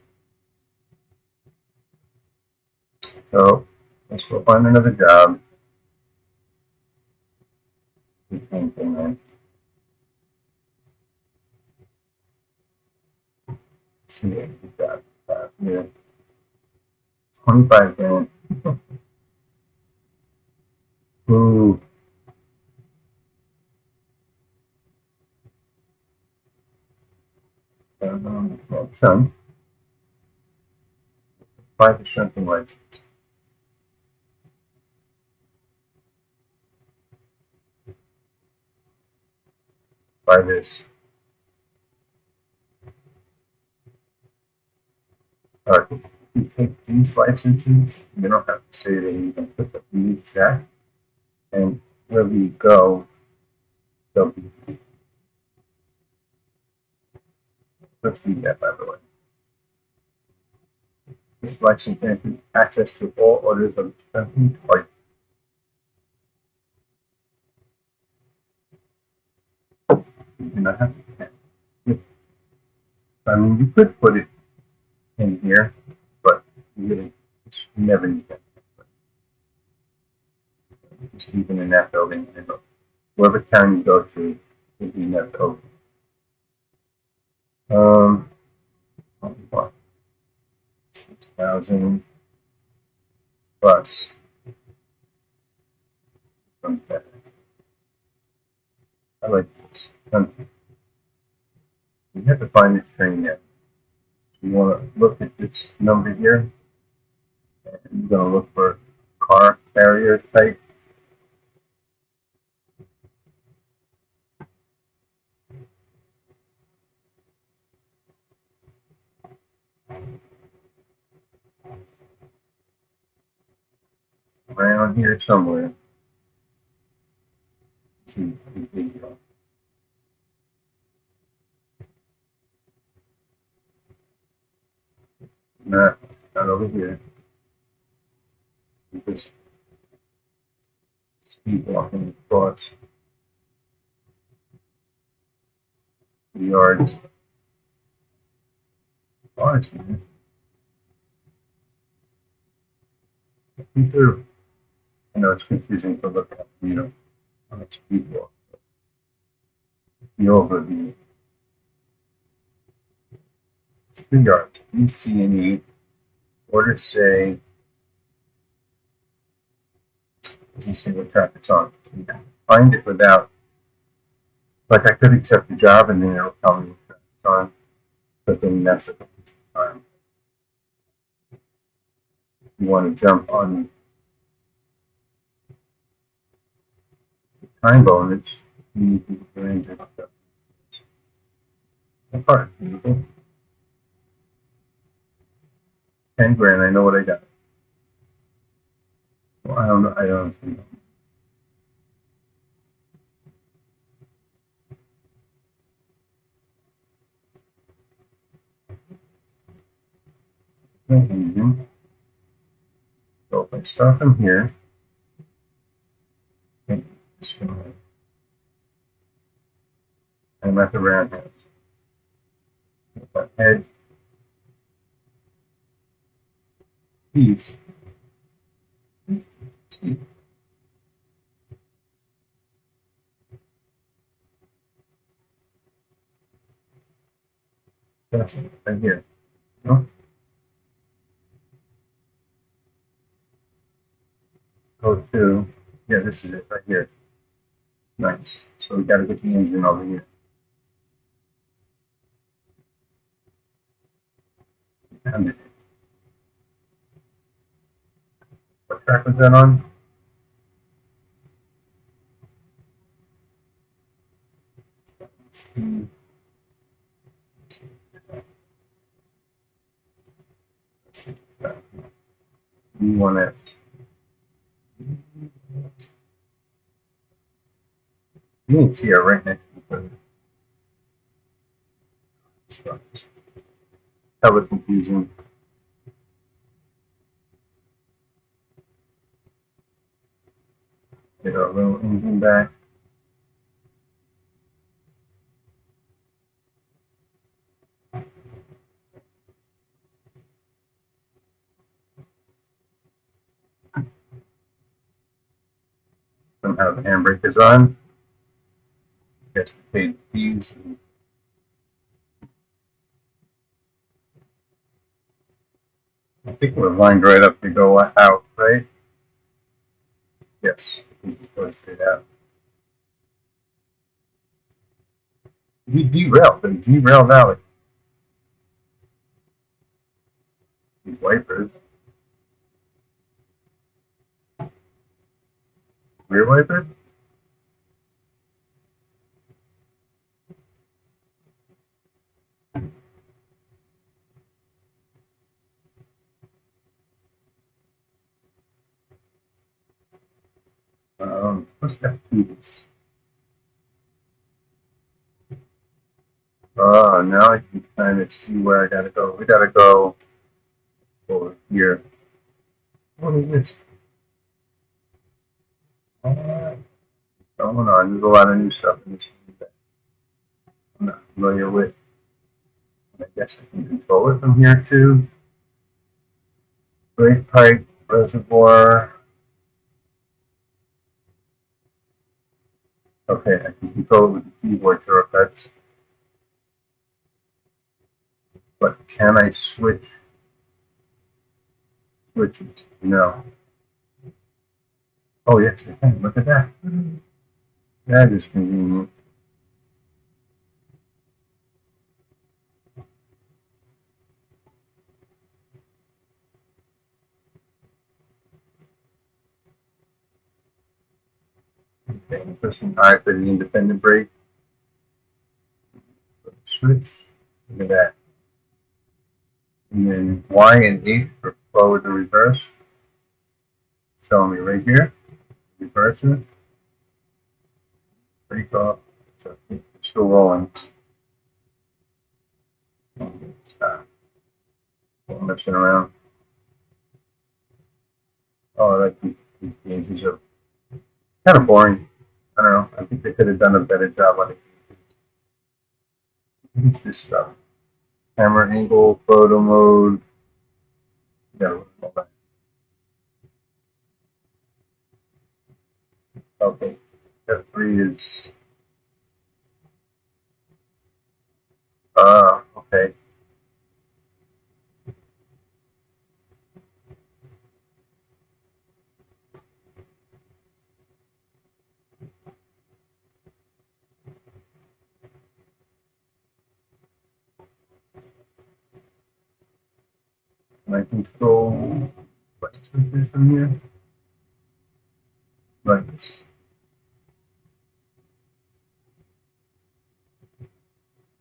So let's go find another job. The same thing, man. Let's see what we got. Yeah. 25 grand. Ooh. Son. 5% license. Buy this. If you take these licenses, you don't have to say that you can put the new check, and wherever you go, they'll be. Let's read that, by the way. This license grants you access to all orders of dispensing type. You do not have to. I mean, you could put it in here, but you really never need that. Just leave it in that building, and wherever town you go to, it'll be in that building. What? 6,000 plus. Okay. I like this. You have to find this train yet. So you want to look at this number here, and you're going to look for car carrier type. Around here somewhere. See, here you go. Not over here. You just speed walking across the yards. Yards, man. These are, I know it's confusing to look at, on a speed walk. The overview. 3 yards. You see any order say, you see what track it's on. You can find it without, like I could accept the job and then it'll tell me what track it's on, but then that's a waste of time. You want to jump on the time bonus, you need to range it up. Apart, 10 grand, I know what I got. Well, I don't know, I don't know. So Okay, start from here. Okay, just gonna, I'm at the round head. That head piece. That's it, right here. No? Go to, yeah, this is it right here. Nice. So we gotta get the engine over here. And what track was that on? V1S. Units here right next to the hella confusing. Get our little engine back. Somehow the handbrake is on. Guess we paid fees. I think we're lined right up to go out, right? Yes. We just go straight out. We derailed in Derail Valley. These wipers. Rear wiper? What's F2? Now I can kind of see where I gotta go. We gotta go over here. What is this? Going on. There's a lot of new stuff in this that I'm not familiar with. I guess I can control it from here too. Brake pipe, reservoir. Okay, I can control it with the keyboard shortcuts. But can I switch switches? No. Oh yes, I can. Look at that. That is convenient. Okay, pressing I for the independent brake. Switch. Look at that. And then Y and H for forward and reverse. Showing me right here. Reverse it. Brake off. So it's still rolling. Stop. Messing around. Oh, I like these gauges are kind of boring. I don't know. I think they could have done a better job on it. What's this stuff? Camera angle, photo mode. Yeah, okay. F3 is okay. And I control what switches from here. Like this.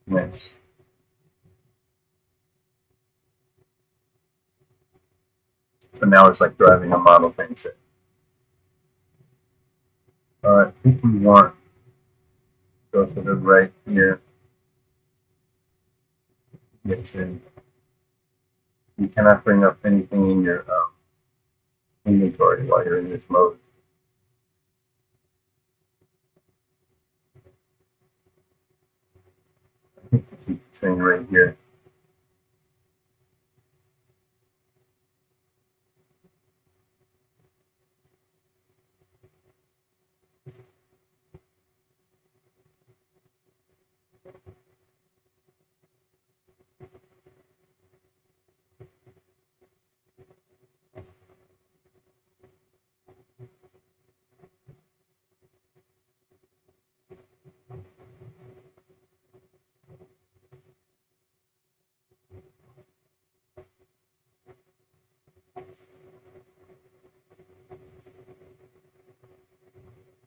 Nice. So now it's like driving a Model Thing set. I think we want to go to the right here. Get to. You cannot bring up anything in your inventory while you're in this mode. I think this is the train right here.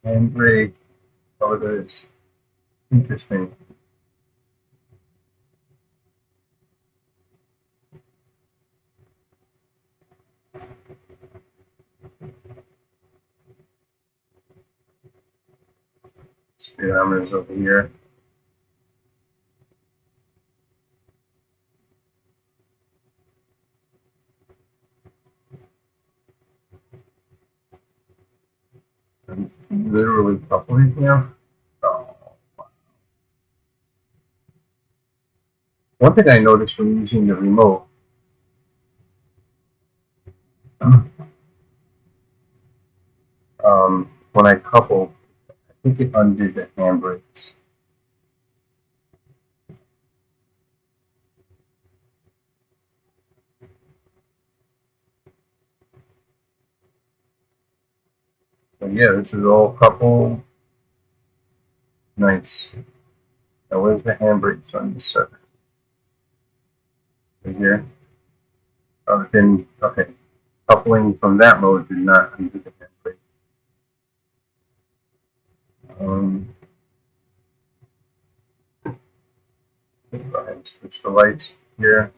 And brake. Oh, it is. Interesting. Speedometer's over here. I'm literally coupling here. Oh. One thing I noticed when using the remote, when I coupled, I think it undid the handbrakes. So yeah, this is all coupled. Nice. Now where's the handbrakes on this side? Right here. Then, okay. Coupling from that mode did not undo the handbrake. Go ahead and switch the lights here.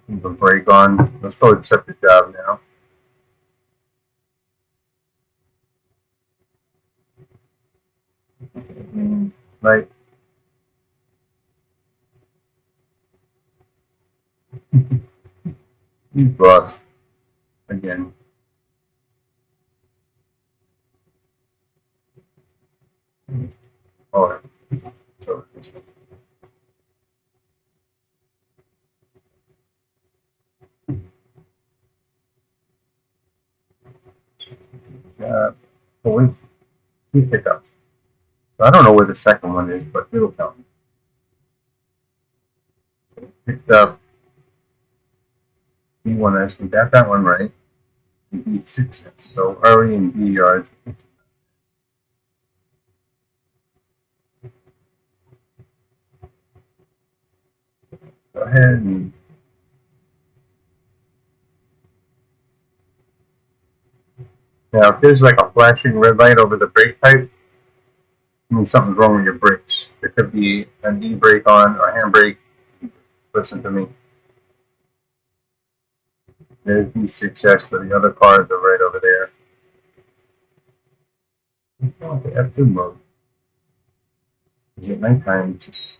Leave the brake on. Let's go accept the job now. Right. These brought again. All right. So oh, we pick up. So I don't know where the second one is, but it'll tell me. Picked up B1S. We got that one right. B6S. So RE and B are. Go ahead and now if there's like a flashing red light over the brake pipe, I mean something's wrong with your brakes. There could be an e-brake on or handbrake. Listen to me. There's B6S, but the other cars are right over there. Oh, the F2 mode. Is it nighttime? Just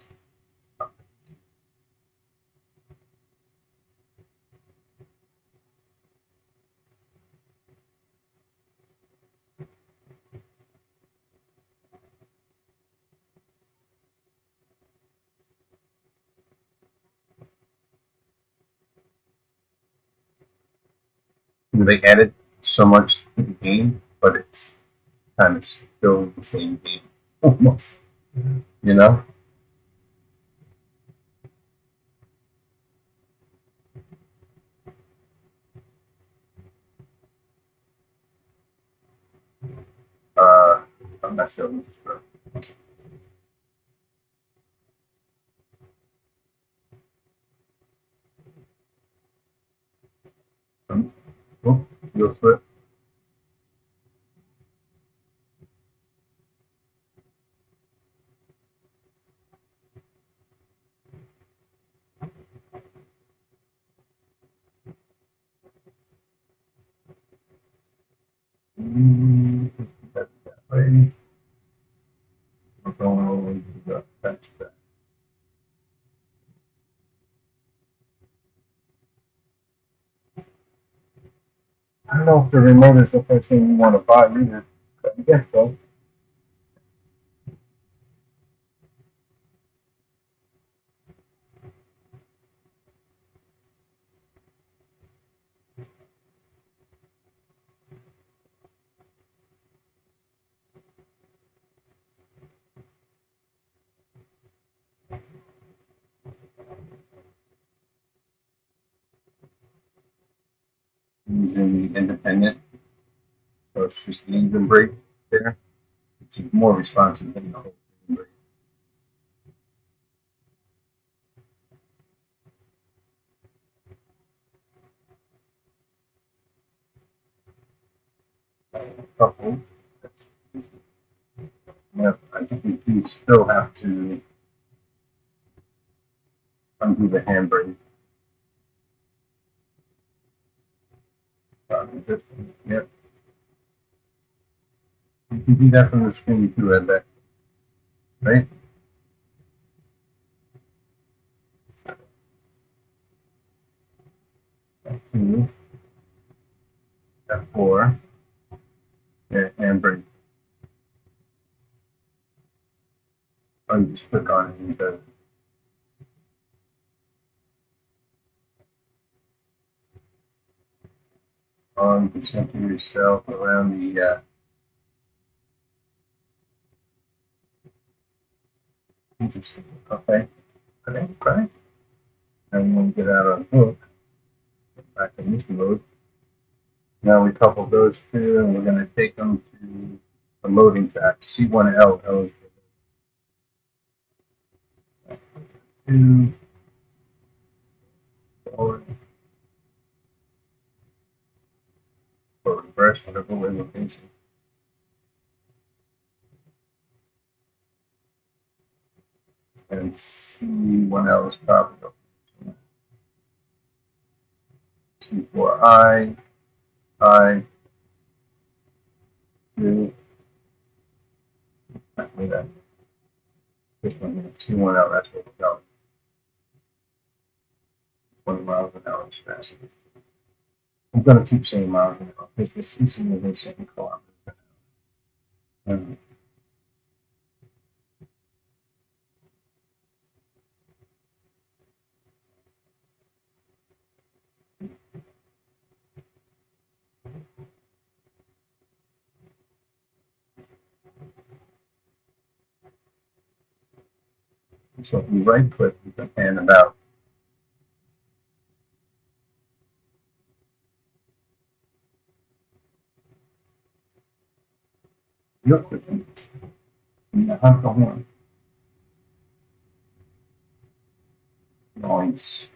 they added so much to the game, but it's kind of still the same game almost. You know, uh, I'm not sure. Oh, you'll flip. That's that way. We're going all the way to the back. don't know if the remote is the first thing you want to buy either. I guess so. Using the independent, so it's just the engine brake there. It's more responsive than the whole engine brake. Couple. That's, yeah, I think we do still have to undo the handbrake. Just, yep. You can do that from the screen too, I bet. Right? F2, F4, yeah, handbrake. Oh, you just click on it and it does it. Oh, you can center yourself around the, interesting. Okay. Okay. And when we get out on hook, back in this mode, now we couple those two and we're going to take them to the loading track, C1L. L is two, forward, or reverse, whatever way we're facing. And C1L is probably C4I, I, 2, actually that, this one here, C1L, that's what we're going. 20 miles an hour is fast. I'm going to keep saying miles an hour because this is within 7 kilometers an hour. So if you right click, you can pan about. You're clicking this. And you have the horn. Nice.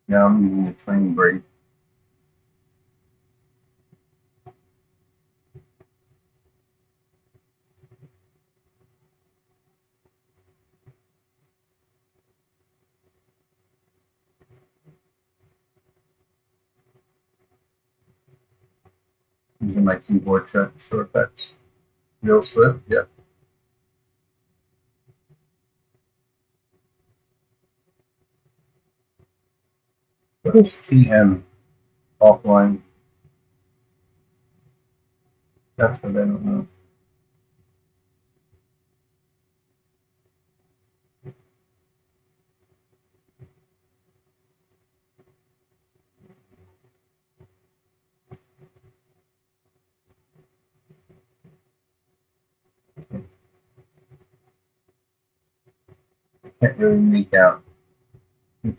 Now I'm using the train brake. Using my keyboard shortcuts. Wheel slip, yep. What is TM offline? That's what I don't know. Can't really make out. I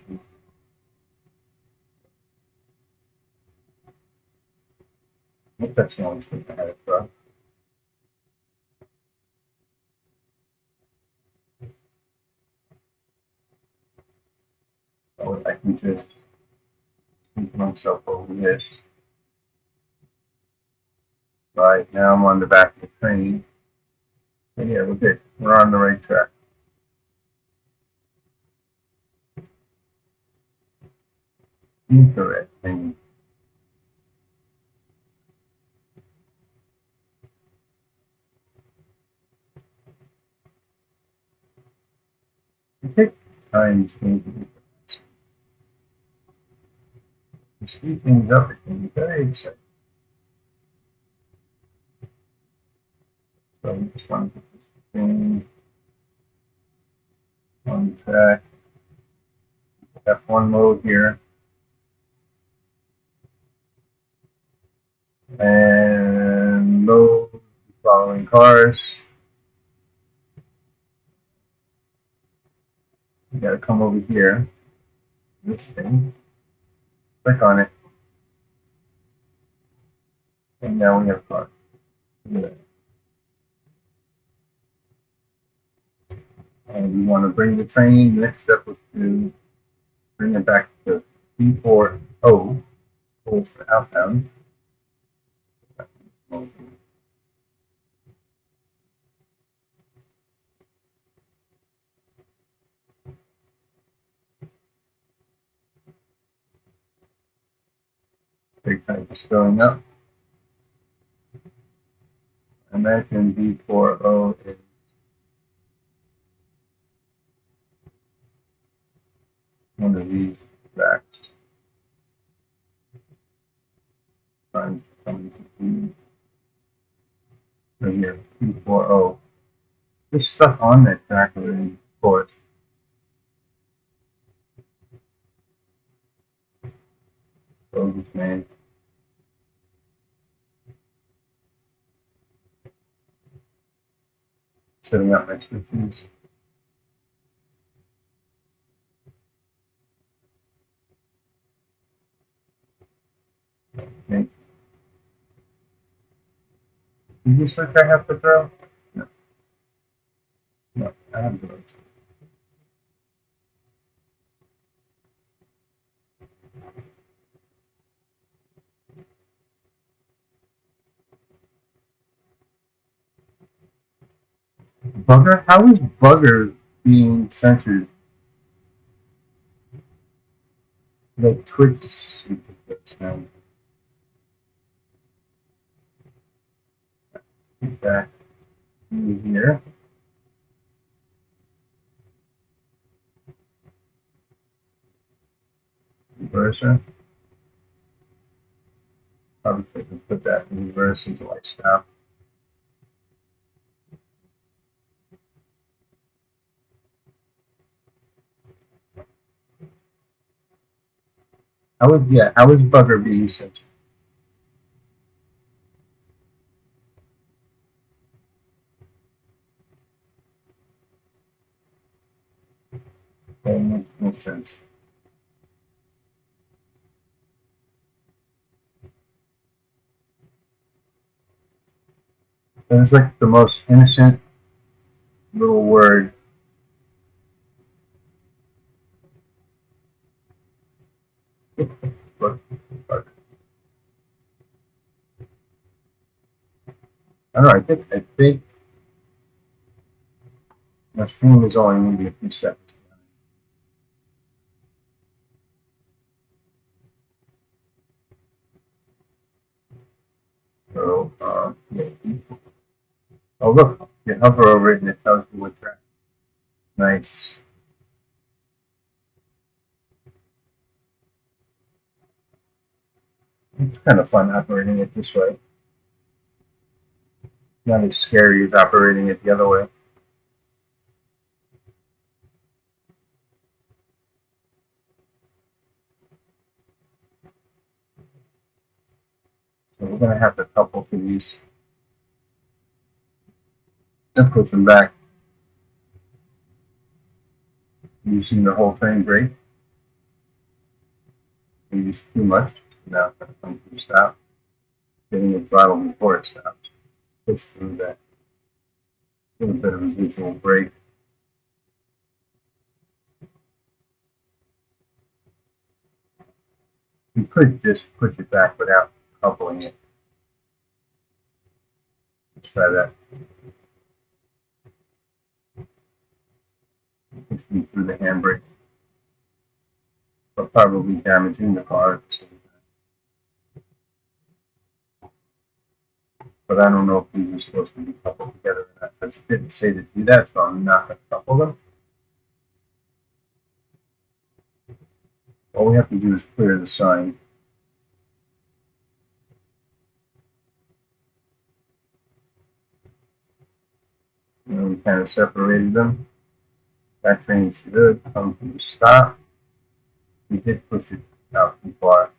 think that's the only thing I had it from. So I can just keep myself over this. Right now I'm on the back of the train. And yeah, we're good. We're on the right track. Interesting. It takes time to change it. To speed things up, it can be very exciting. So we just want to get this thing on track. F1 mode here. And load the following cars. You gotta come over here. This thing. Click on it. And now we have a car. Look at that. And we want to bring the train. The next step was to bring it back to P4O, hold for outbound. Big time is filling up. Imagine B4O is one of these tracks. Right here, B4O. There's stuff on that track already, of course. Bogus man. Setting up next to these. Okay. Is this what I have to throw? No. No, I have to throw. Bugger? How is Bugger being censored? The Twitch now. Get back in here. Reverser. Probably could put that in reverse until I stop. How is Bugger being censored? That makes no sense. And it's like the most innocent little word. But I don't know. I think my stream is only maybe a few seconds. So maybe. Oh look, you hover over it and it tells you what track. Nice. It's kind of fun operating it this way. Not as scary as operating it the other way. So we're gonna have to couple to these and push them back. You've seen the whole train break. You use too much. Now it's gonna come to a stop. Getting the throttle before it stops. Push through that little bit of residual brake. You could just push it back without coupling it. Let's try that. Push me through the handbrake, but probably damaging the car at the same time. But I don't know if these are supposed to be coupled together or not, because it didn't say to do that, so I'm not going to couple them. All we have to do is clear the sign. of separated them. That train should come to a stop. We did push it out too far,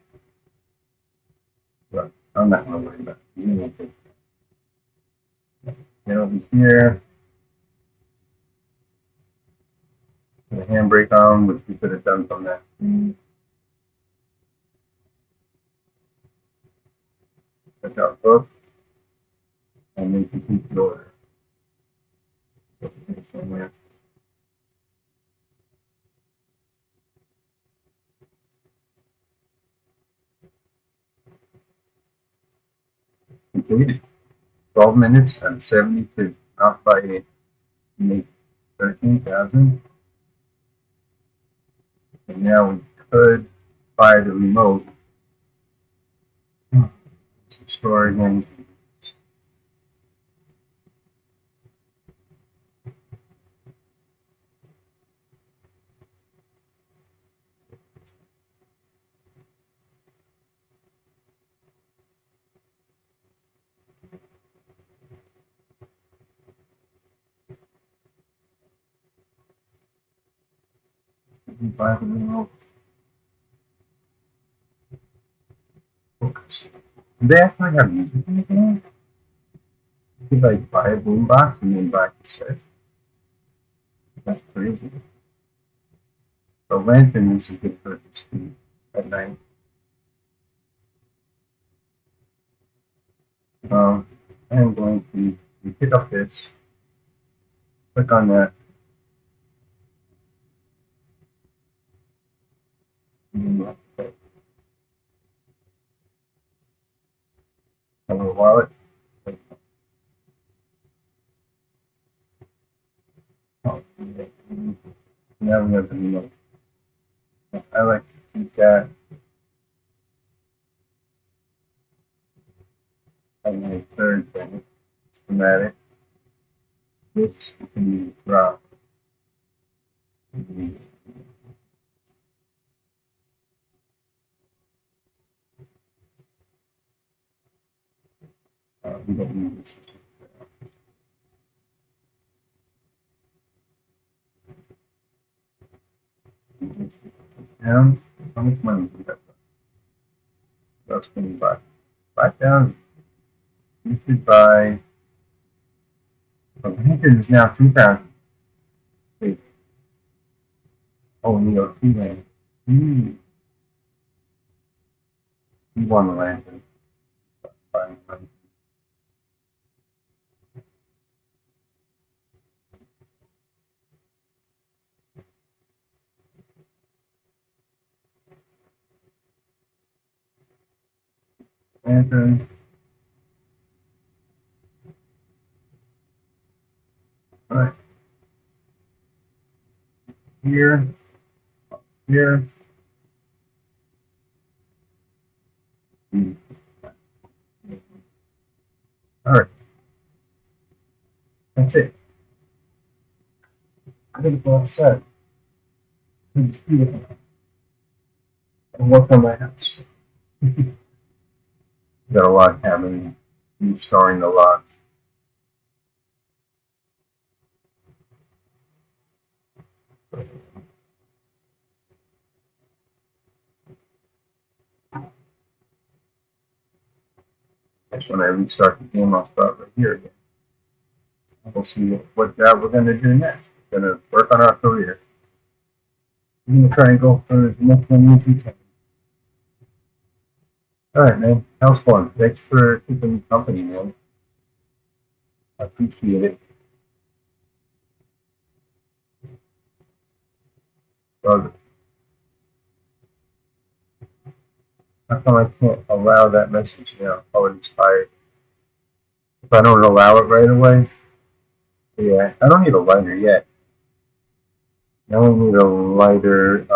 but I'm not going to worry about it. We need to get over here, put a handbrake on, which we could have done from that. Check out book, and then complete the order. Somewhere. Completed. 12 minutes and 72. Not by 8. Make 13,000. And now we could buy the remote. Store again. Buy the remote. Focus. Do they actually have music in the game? You could like buy a boombox and then buy cassettes. That's crazy. The lantern is a good purchase too at night. I'm going to pick up this, click on that, and then hello wallet. Oh, now we have the remote. I like to keep that on my third thing. Schematic. This can be dropped. We don't need this. Down. How much money do we have? That's going to buy. 5,000. You should buy. Oh, I think it is now 2,000. Wait. Oh, we got 2 land. You won the land. Lantern. Alright. Here. Here. Alright. That's it. I think it's all set. It's beautiful. And work on my house. Got a lot happening. Restoring the lot. That's when I restart the game. I'll start right here again. We'll see what job we're going to do next. We're going to work on our career. We're going to try and go for as much money as we can. Alright, man. How's fun? Thanks for keeping me company, man. I appreciate it. How come I can't allow that message now? Oh, it expired. If I don't allow it right away, yeah, I don't need a lighter yet. I only need a lighter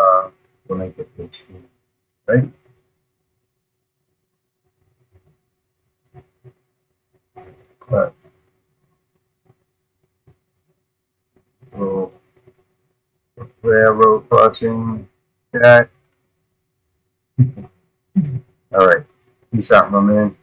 when I get this, right? But little railroad crossing, Jack. All right, peace out, my man.